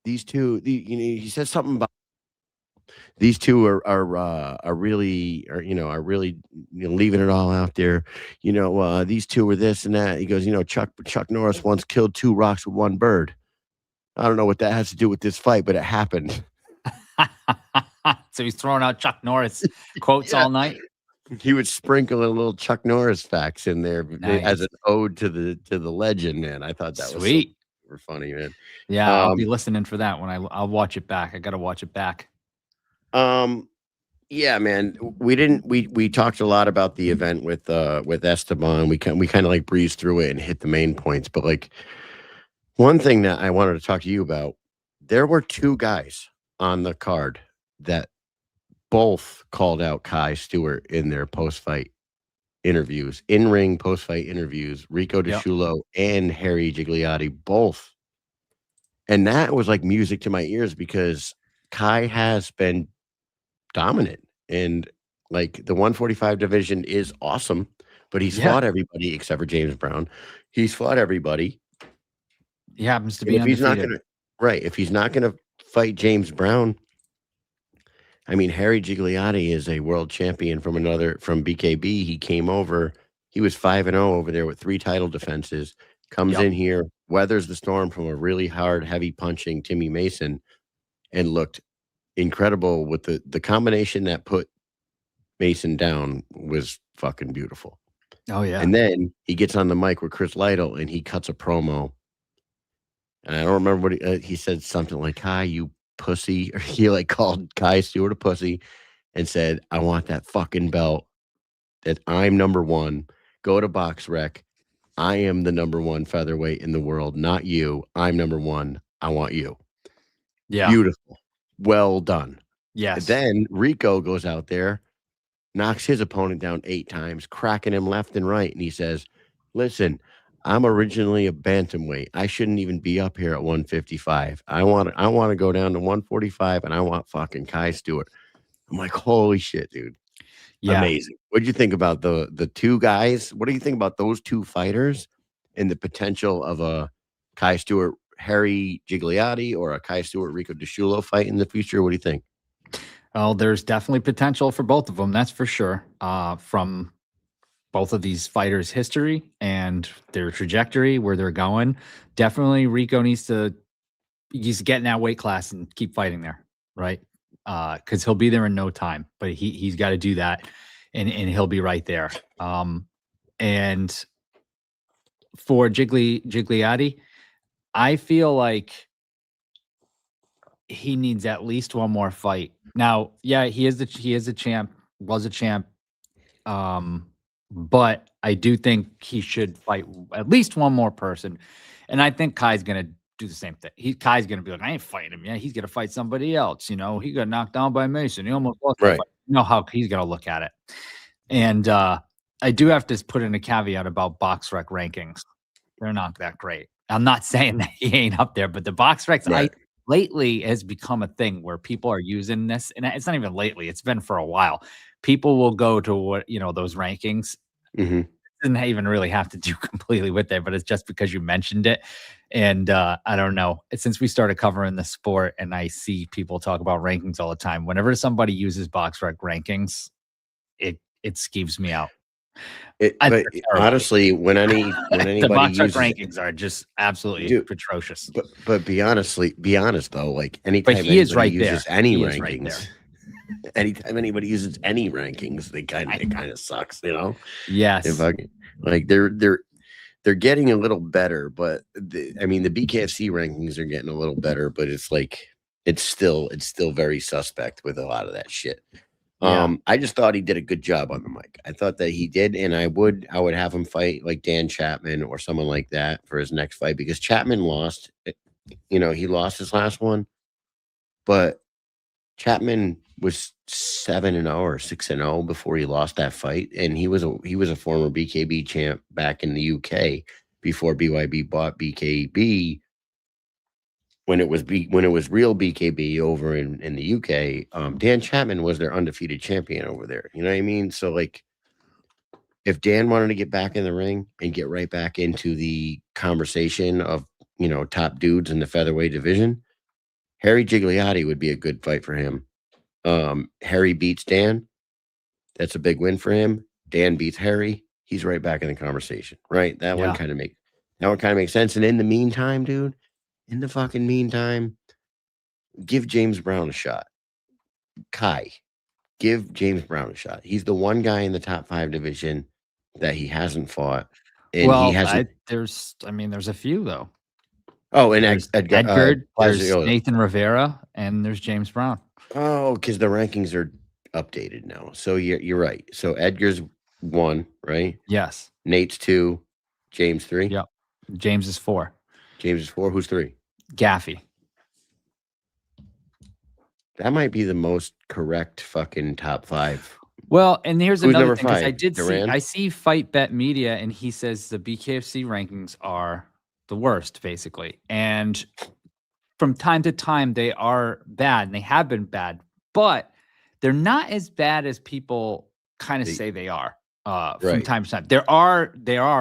these two, he says something about these two are really leaving it all out there. These two were this and that. He goes, Chuck Norris once killed 2 rocks with 1 bird. I don't know what that has to do with this fight, but it happened. So he's throwing out Chuck Norris quotes all night. He would sprinkle a little Chuck Norris facts in there as an ode to the legend, man. I thought that Sweet. was super funny, man. Yeah, I'll be listening for that when I'll watch it back. I got to watch it back. Yeah, man. We talked a lot about the event with Esteban. We kind of like breezed through it and hit the main points, but like one thing that I wanted to talk to you about, there were 2 guys on the card that both called out Kai Stewart in their post-fight interviews, in-ring post-fight interviews, Rico DeSciullo and Harry Gigliotti, both. And that was like music to my ears because Kai has been dominant. And like the 145 division is awesome, but he's fought everybody except for James Brown. He's fought everybody. He happens to be if he's not undefeated. if he's not gonna fight James Brown, I mean, Harry Gigliotti is a world champion from BKB. He came over. He was 5-0 over there with 3 title defenses. Comes in here, weathers the storm from a really hard, heavy punching Timmy Mason, and looked incredible with the combination that put Mason down was fucking beautiful. Oh yeah. And then he gets on the mic with Chris Lytle and he cuts a promo. And I don't remember what he said, something like, "Hi, you pussy," or he like called Kai Stewart a pussy and said, "I want that fucking belt, that I'm number 1. Go to Box Rec. I am the number 1 featherweight in the world, not you. I'm number 1. I want you." Yeah. Beautiful. Well done. Yes. Then Rico goes out there, knocks his opponent down 8 times, cracking him left and right. And he says, "Listen, I'm originally a bantamweight. I shouldn't even be up here at 155. I want to go down to 145, and I want fucking Kai Stewart." I'm like, holy shit, dude. Yeah. Amazing. What do you think about the 2 guys? What do you think about those 2 fighters and the potential of a Kai Stewart, Harry Gigliotti, or a Kai Stewart, Rico DeSciullo fight in the future? What do you think? Well, there's definitely potential for both of them. That's for sure. From both of these fighters' history and their trajectory, where they're going, definitely Rico needs to get in that weight class and keep fighting there, right? Because he'll be there in no time, but he's got to do that, and he'll be right there. And for Gigliotti, I feel like he needs at least one more fight. Now, yeah, he is a champ, was a champ. But I do think he should fight at least one more person. And I think Kai's gonna do the same thing. Kai's gonna be like, I ain't fighting him. Yeah, he's gonna fight somebody else. You know, he got knocked down by Mason. He almost lost the Right. fight. You know how he's gonna look at it. And I do have to put in a caveat about box rec rankings. They're not that great. I'm not saying that he ain't up there, but the box recs Right. lately has become a thing where people are using this, and it's not even lately, it's been for a while. People will go to what, those rankings. Mm-hmm. Doesn't even really have to do completely with it, but it's just because you mentioned it. And I don't know. Since we started covering the sport and I see people talk about rankings all the time, whenever somebody uses box rec rankings, it skeeves me out. But honestly, when anybody the box rec uses rankings are just absolutely atrocious. But be honest though, like anytime he is anybody right uses there. any He is right rankings, anytime anybody uses any rankings, it kind of sucks, Yes. Like they're getting a little better, but the BKFC rankings are getting a little better, but it's like it's still very suspect with a lot of that shit. Yeah. I just thought he did a good job on the mic. I thought that he did, and I would have him fight like Dan Chapman or someone like that for his next fight, because Chapman lost. He lost his last one, but Chapman was 7-0 or 6-0 before he lost that fight, and he was a former BKB champ back in the UK before BYB bought BKB. When it was real BKB over in the UK, Dan Chapman was their undefeated champion over there. You know what I mean? So like, if Dan wanted to get back in the ring and get right back into the conversation of top dudes in the featherweight division, Harry Gigliotti would be a good fight for him. Harry beats Dan. That's a big win for him. Dan beats Harry. He's right back in the conversation, right? That one kind of makes sense. And in the meantime, dude, give James Brown a shot. Kai, give James Brown a shot. He's the one guy in the top 5 division that he hasn't fought. And he hasn't. There's a few though. Oh, and Edgar, there's Nathan Rivera, and there's James Brown. Oh, because the rankings are updated now. So you're right. So Edgar's 1, right? Yes. Nate's 2, James 3. Yep. James is 4. James is 4. Who's 3? Gaffey. That might be the most correct fucking top 5. Well, and here's Who's another thing, because number 5? I see Fight Bet Media, and he says the BKFC rankings are the worst, basically. And from time to time, they are bad, and they have been bad, but they're not as bad as people kind of say they are. From time to time, there are.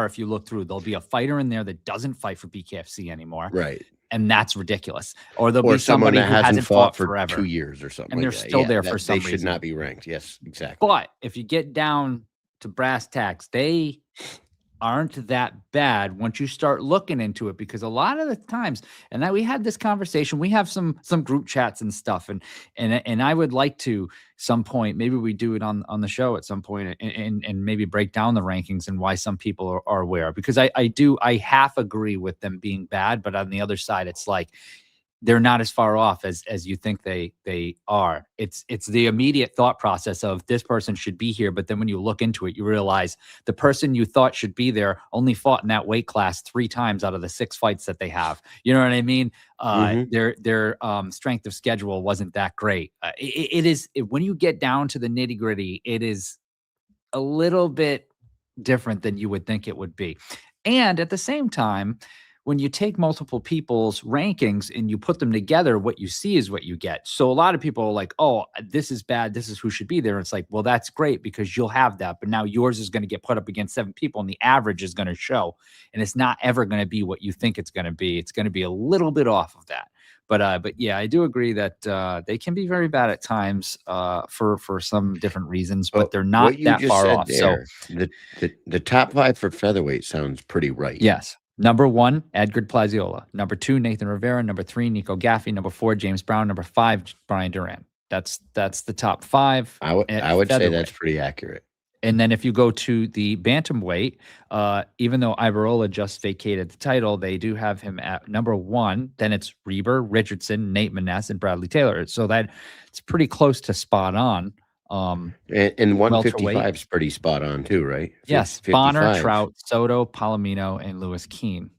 If you look through, there'll be a fighter in there that doesn't fight for BKFC anymore, right? And that's ridiculous. Or there'll be somebody that who hasn't fought for forever. 2 years or something, and they're still there for some reason. They should not be ranked. Yes, exactly. But if you get down to brass tacks, they aren't that bad once you start looking into it, because a lot of the times, and that we had this conversation, we have some group chats and stuff, and I would like to some point, maybe we do it on the show at some point, and maybe break down the rankings and why some people are aware, because I half agree with them being bad, but on the other side, it's like they're not as far off as you think they are. It's the immediate thought process of this person should be here, but then when you look into it, you realize the person you thought should be there only fought in that weight class 3 times out of the 6 fights that they have. You know what I mean? Their strength of schedule wasn't that great. When you get down to the nitty gritty, it is a little bit different than you would think it would be. And at the same time, when you take multiple people's rankings and you put them together, what you see is what you get. So a lot of people are like, oh, this is bad, this is who should be there. And it's like, well, that's great because you'll have that. But now yours is going to get put up against 7 people and the average is going to show. And it's not ever going to be what you think it's going to be. It's going to be a little bit off of that. But yeah, I do agree that they can be very bad at times for some different reasons, but they're not that far off. There, so the top 5 for featherweight sounds pretty right. Yes. Number 1, Edgar Plaziola. Number 2, Nathan Rivera. Number 3, Nico Gaffey. Number 4, James Brown. Number 5, Brian Duran. That's the top 5. I would say that's pretty accurate. And then if you go to the bantamweight, even though Ibarola just vacated the title, they do have him at number 1. Then it's Reber, Richardson, Nate Maness, and Bradley Taylor. So that it's pretty close to spot on. And 155 welterweight. is pretty spot on too, right? Yes, Bonner, Trout, Soto, Palomino, and Lewis Keane.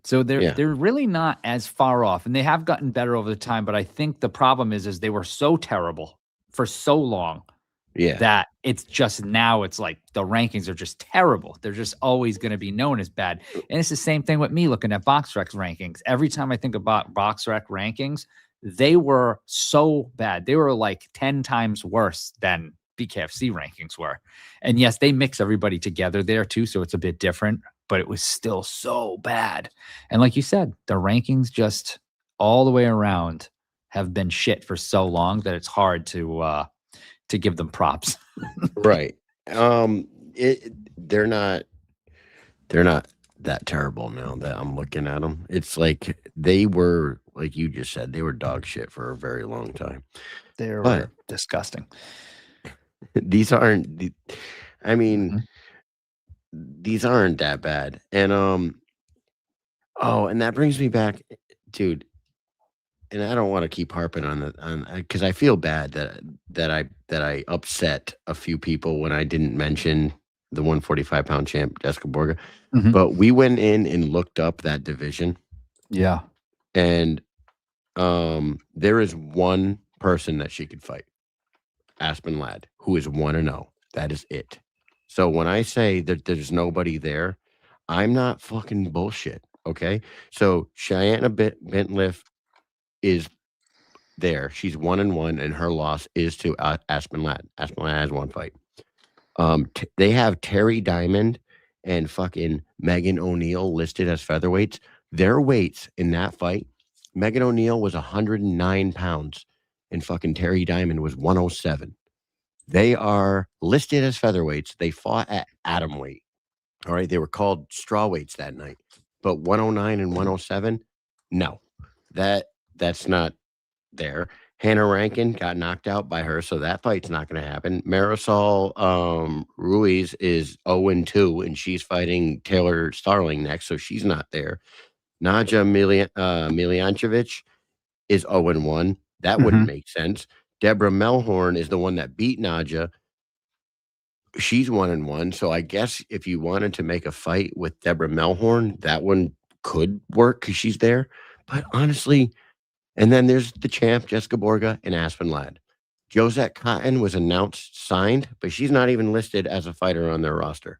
So they're really not as far off, and they have gotten better over the time. But I think the problem is they were so terrible for so long. Yeah. That it's just now it's like the rankings are just terrible. They're just always going to be known as bad. And it's the same thing with me looking at BoxRec rankings. Every time I think about BoxRec rankings, they were so bad. They were like 10 times worse than BKFC rankings were. And yes, they mix everybody together there too, so it's a bit different, but it was still so bad. And like you said, the rankings just all the way around have been shit for so long that it's hard to give them props. Right. They're not that terrible now that I'm looking at them. It's like they were, like you just said, they were dog shit for a very long time. They were disgusting. These aren't, I mean, these aren't that bad. And and that brings me back, dude. And I don't want to keep harping on because I feel bad that I upset a few people when I didn't mention the 145-pound champ Jessica Borga. But we went in and looked up that division. Yeah. And there is one person that she could fight, Aspen Ladd, who is 1-0. That is it. So when I say that there's nobody there, I'm not fucking bullshit. Okay. So Cheyenne Bentliff is there. She's 1-1, and her loss is to Aspen Ladd. Aspen Ladd has one fight. They have Terry Diamond and fucking Megan O'Neill listed as featherweights. Their weights in that fight, Megan O'Neill was 109 pounds, and fucking Terry Diamond was 107. They are listed as featherweights. They fought at atomweight. All right, they were called strawweights that night. But 109 and 107, no, that's not there. Hannah Rankin got knocked out by her, so that fight's not going to happen. Marisol Ruiz is 0-2, and she's fighting Taylor Starling next, so she's not there. Naja Miljancevic is 0-1. That wouldn't make sense. Deborah Melhorn is the one that beat Naja. She's 1-1. So I guess if you wanted to make a fight with Deborah Melhorn, that one could work because she's there. But honestly, and then there's the champ, Jessica Borga, and Aspen Ladd. Josette Cotton was announced signed, but she's not even listed as a fighter on their roster.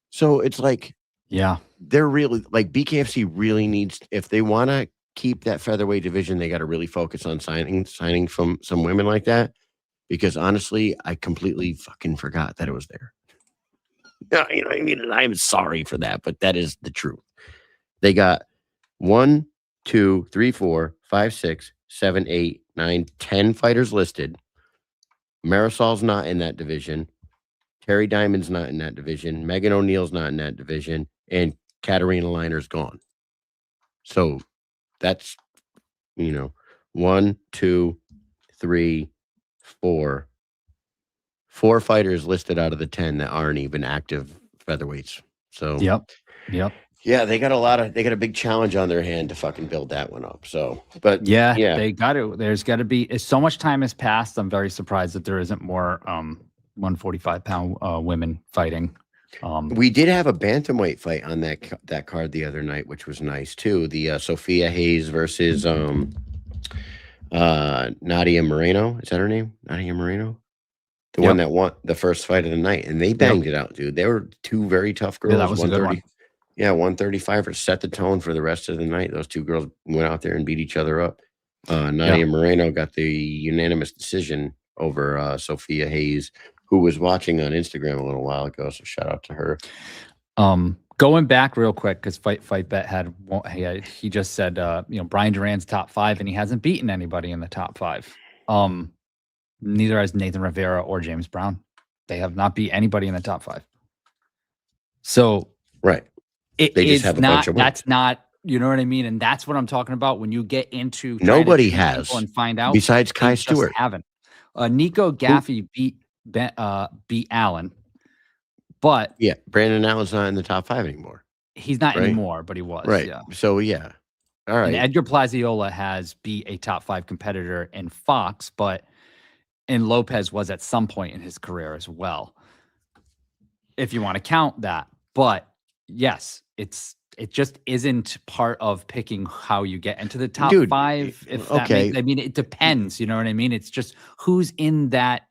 So it's like, yeah, they're really like BKFC really needs, if they want to keep that featherweight division, they got to really focus on signing from some women like that. Because honestly, I completely fucking forgot that it was there. You know what I mean? And I'm sorry for that, but that is the truth. They got 1, 2, 3, 4, 5, 6, 7, 8, 9, 10 fighters listed. Marisol's not in that division. Terry Diamond's not in that division. Megan O'Neill's not in that division. And Katarina Liner's gone. So that's, 1, 2, 3, 4 fighters listed out of the 10 that aren't even active featherweights. So yep. Yeah, they got a big challenge on their hand to fucking build that one up. So, but yeah. They got to. There's got to be. So much time has passed. I'm very surprised that there isn't more 145-pound women fighting. We did have a bantamweight fight on that card the other night, which was nice too. The Sophia Hayes versus Nadia Moreno. Is that her name? Nadia Moreno? The one that won the first fight of the night. And they banged it out, dude. They were two very tough girls. Yeah, that was a good one. Yeah, 135 set the tone for the rest of the night. Those two girls went out there and beat each other up. Nadia Moreno got the unanimous decision over Sophia Hayes, who was watching on Instagram a little while ago. So shout out to her. Going back real quick, because Fight Bet he just said, Brian Duran's top 5, and he hasn't beaten anybody in the top 5. Neither has Nathan Rivera or James Brown. They have not beat anybody in the top 5. So right. They just have a bunch of wins. That's not, you know what I mean? And that's what I'm talking about when you get into nobody has and find out besides Kai Stewart. Haven't. Nico Gaffey beat beat Allen, but Yeah, Brandon Allen's not in the top 5 anymore. he's not Right. anymore, but he was. Right. Yeah. So yeah. All And right. Edgar Plaziola has beat a top 5 competitor in Fox, and Lopez was at some point in his career as well, if you want to count that. But yes, it just isn't part of picking how you get into the top Dude, 5. If that okay. makes, I mean, it depends. You know what I mean? It's just who's in that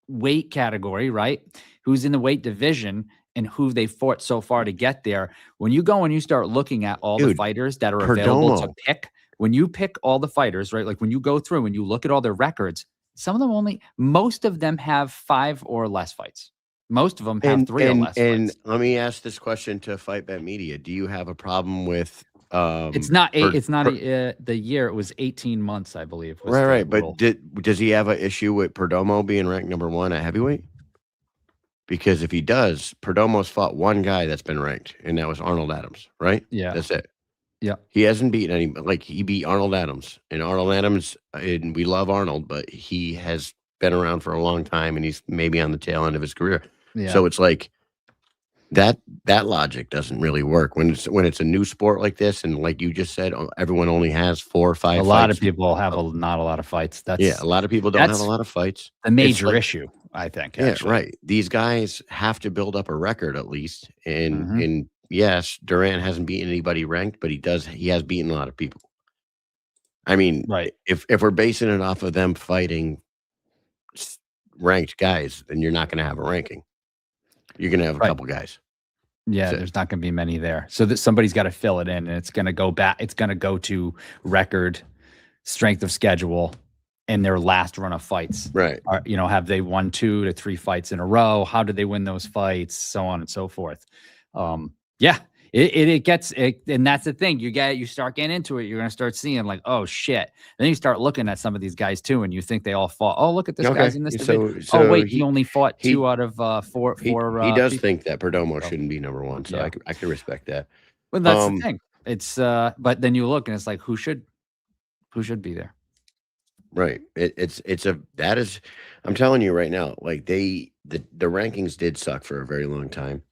weight category, right? Who's in the weight division and who they fought so far to get there. When you go and you start looking at all the Dude, fighters that are available to Perdomo. pick, when you pick all the fighters, right? Like when you go through and you look at all their records, most of them have 5 or less fights. Most of them have 3 or less And fights. let me ask this question to Fight Bet Media. Do you have a problem with It's not the year. It was 18 months, I believe. was the right. rule. But does he have an issue with Perdomo being ranked number 1 at heavyweight? Because if he does, Perdomo's fought one guy that's been ranked, and that was Arnold Adams, right? Yeah. That's it. Yeah. He hasn't beaten any, like he beat Arnold Adams. And Arnold Adams, and we love Arnold, but he has been around for a long time, and he's maybe on the tail end of his career. Yeah. So it's like that logic doesn't really work when it's a new sport like this, and like you just said, everyone only has 4 or 5 a lot fights. of people have not a lot of fights. That's A lot of people don't have that's a lot of fights. the major like- issue, I think. Yeah, Actually. right. These guys have to build up a record at least. And Mhm. and yes, Durant hasn't beaten anybody ranked, but he has beaten a lot of people. I mean, Right. if we're basing it off of them fighting ranked guys, then you're not going to have a ranking. You're going to have a Right. couple guys. Yeah, So- there's not going to be many there. So that somebody's got to fill it in, and it's going to go back. It's going to go to record, strength of schedule, and their last run of fights. Right. Have they won 2 to 3 fights in a row? How did they win those fights? So on and so forth. Yeah, it gets it, and that's the thing. You start getting into it. You're going to start seeing like, oh shit. Then you start looking at some of these guys too, and you think they all fought. Oh, look at this guy's in this division. So Oh wait, he only fought he- 2 out of 4. He does think that Perdomo shouldn't be number 1, so Yeah. I can respect that. Well, that's the thing. It's but then you look and it's like who should be there? Right. I'm telling you right now, like the rankings did suck for a very long time.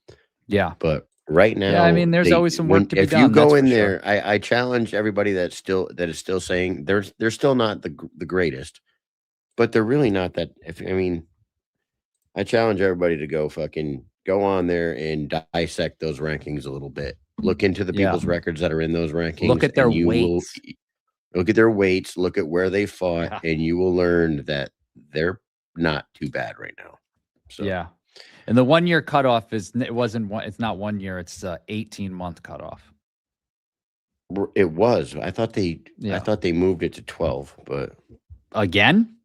Yeah. But right now, Yeah, I mean, there's always some work to be done. If you go that's in for there, sure. I challenge everybody that is still saying they're still not the greatest, but they're really not that. I challenge everybody to go on there and dissect those rankings a little bit. Look into the people's records that are in those rankings. Look at their and you will- weights. Look at their weights. Look at where they fought, Yeah. and you will learn that they're not too bad right now. So Yeah. And the 1 year cutoff it's not 1 year, it's 18-month cutoff. it was. I thought they Yeah. moved it to 12, but Again?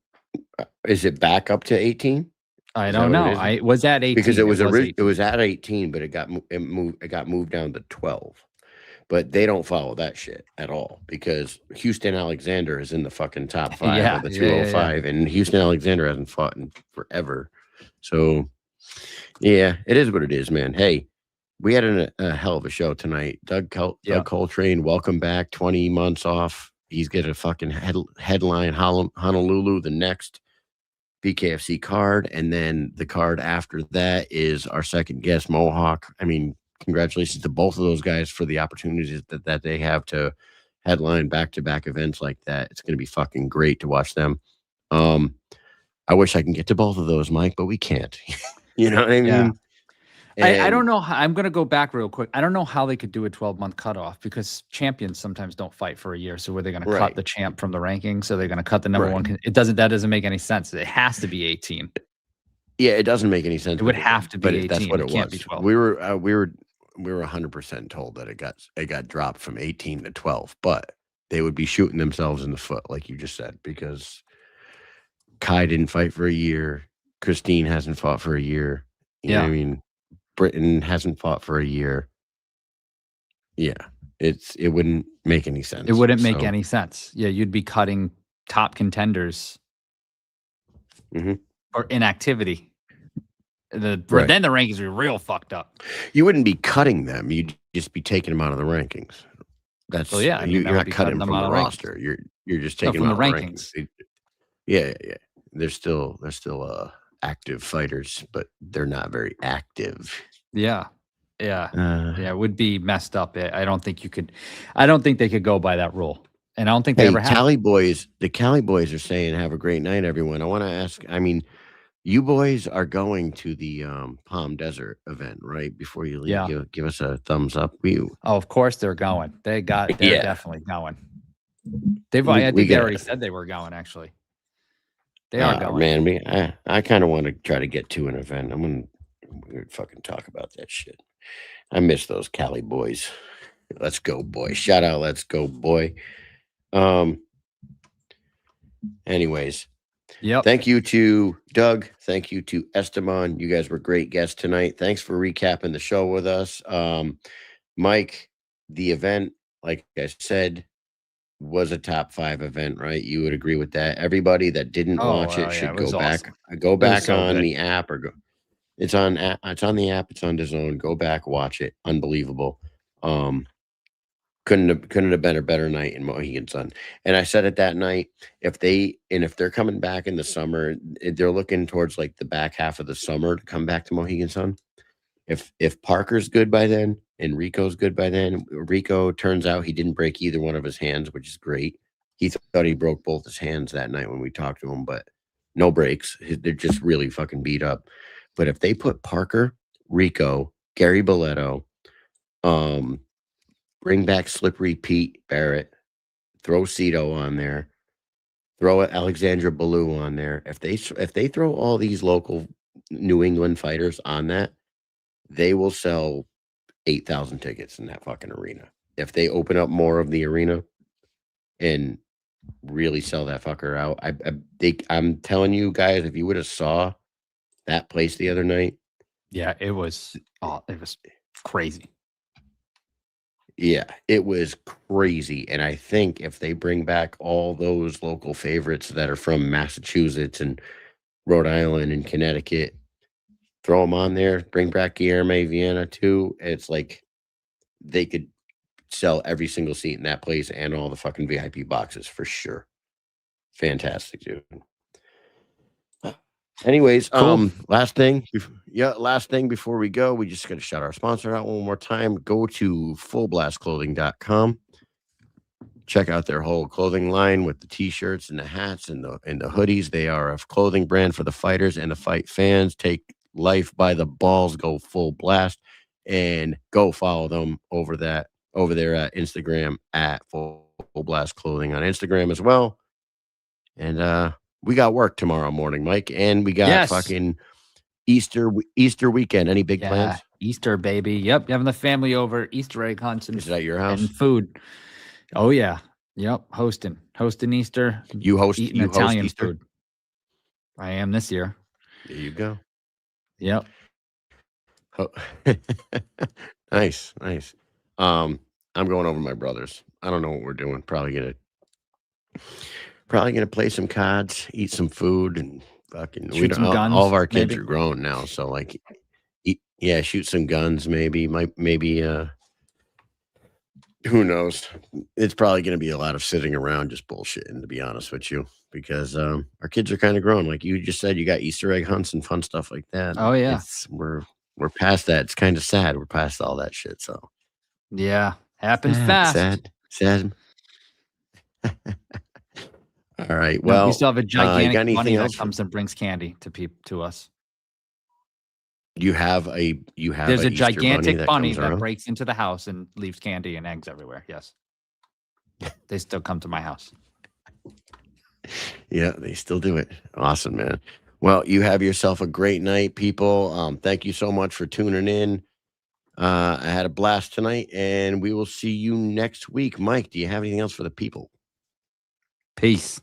is it back up to 18? I Is don't that what know. it is? I was at 18. Because it was 18. at 18, but it got moved down to 12. But they don't follow that shit at all because Houston Alexander is in the fucking top 5 Yeah, of the yeah, yeah, 205, and Houston Alexander hasn't fought in forever. So, yeah, it is what it is, man. Hey, we had a hell of a show tonight. Doug Coltrane, welcome back. 20 months off. He's got a fucking headline Honolulu, the next BKFC card, and then the card after that is our second guest, Mohawk. I mean, congratulations to both of those guys for the opportunities that they have to headline back-to-back events like that. It's going to be fucking great to watch them. I wish I can get to both of those, Mike, but we can't. You know what I mean? Yeah. I don't And- know. I'm going to go back real quick. I don't know how they could do a 12-month cutoff because champions sometimes don't fight for a year. So were they going to Right. cut the champ from the ranking? So they're going to cut the number Right. one. That doesn't make any sense. It has to be 18. Yeah, it doesn't make any sense. It would but have to be 18. That's what It it can't was. be 12. We were 100% told that it got dropped from 18 to 12, but they would be shooting themselves in the foot, like you just said, because Kai didn't fight for a year. Christine hasn't fought for a year. You know what I mean? Britain hasn't fought for a year. Yeah, it wouldn't make any sense. It wouldn't make So, any sense. Yeah, you'd be cutting top contenders Mhm. or inactivity. Right. Then the rankings are real fucked up. You wouldn't be cutting them. You'd just be taking them out of the rankings. That's Well, yeah, I mean, you're that would not be cutting cutting them them from out the of roster. You're just No, taking from them the out of rankings. Yeah. They're still active fighters, but they're not very active. Yeah. It would be messed up. I don't think they could go by that rule. And I don't think they ever have. The Cali boys are saying, have a great night, everyone. I want to ask, I mean, you boys are going to the Palm Desert event, right? Before you leave, Yeah. give us a thumbs up. Oh, of course they're going. They're definitely going. I think they already said they were going, actually. They are going. Man, I kind of want to try to get to an event. We're gonna fucking talk about that shit. I miss those Cali boys. Let's go, boy. Shout out, let's go, boy. Anyways. Yep. Thank you to Doug. Thank you to Esteban. You guys were great guests tonight. Thanks for recapping the show with us. Mike, the event, like I said, was a top 5 event, right? You would agree with that. Everybody that didn't watch it should go back. Awesome. Go back on the app or go. It's on the app. It's on DAZN. Go back, watch it. Unbelievable. Couldn't have been a better night in Mohegan Sun. And I said it that night, if they're coming back in the summer, they're looking towards like the back half of the summer to come back to Mohegan Sun. If Parker's good by then and Rico's good by then, Rico turns out he didn't break either one of his hands, which is great. He thought he broke both his hands that night when we talked to him, but no breaks. They're just really fucking beat up. But if they put Parker, Rico, Gary Boletto, bring back Slippery Pete Barrett, throw Cito on there, throw Alexandra Ballou on there. If they throw all these local New England fighters on that, they will sell 8,000 tickets in that fucking arena. If they open up more of the arena and really sell that fucker out, I'm telling you guys, if you would have saw that place the other night, yeah, it was crazy. Yeah, it was crazy. And I think if they bring back all those local favorites that are from Massachusetts and Rhode Island and Connecticut, throw them on there, bring back Guilherme Viana too, it's like they could sell every single seat in that place and all the fucking VIP boxes for sure. Fantastic, dude. Anyways, cool. last thing before we go, we just got to shout our sponsor out one more time. Go to fullblastclothing.com. Check out their whole clothing line with the t-shirts and the hats and the hoodies. They are a clothing brand for the fighters and the fight fans. Take life by the balls, go full blast, and go follow them over there at Instagram at Full Blast Clothing on Instagram as well. And we got work tomorrow morning, Mike, and we got fucking Easter weekend. Any big plans? Easter, baby. Yep, having the family over, Easter egg hunts, and is it at your house? And food. Oh yeah, yep. Hosting Easter. You host Italian Easter? Food. I am this year. There you go. Yep. Oh. Nice. I'm going over to my brother's. I don't know what we're doing. Probably gonna play some cards, eat some food, and fucking shoot some guns, all of our kids are grown now, so like, shoot some guns. Maybe who knows? It's probably gonna be a lot of sitting around just bullshitting, to be honest with you, because our kids are kind of grown. Like you just said, you got Easter egg hunts and fun stuff like that. Oh yeah, we're past that. It's kind of sad. We're past all that shit. So yeah, happens fast. Sad. All right. Well, we still have a gigantic bunny that comes and brings candy to us. There's a gigantic bunny that breaks into the house and leaves candy and eggs everywhere. Yes. They still come to my house. Yeah, they still do it. Awesome, man. Well, you have yourself a great night, people. Thank you so much for tuning in. I had a blast tonight, and we will see you next week. Mike, do you have anything else for the people? Peace.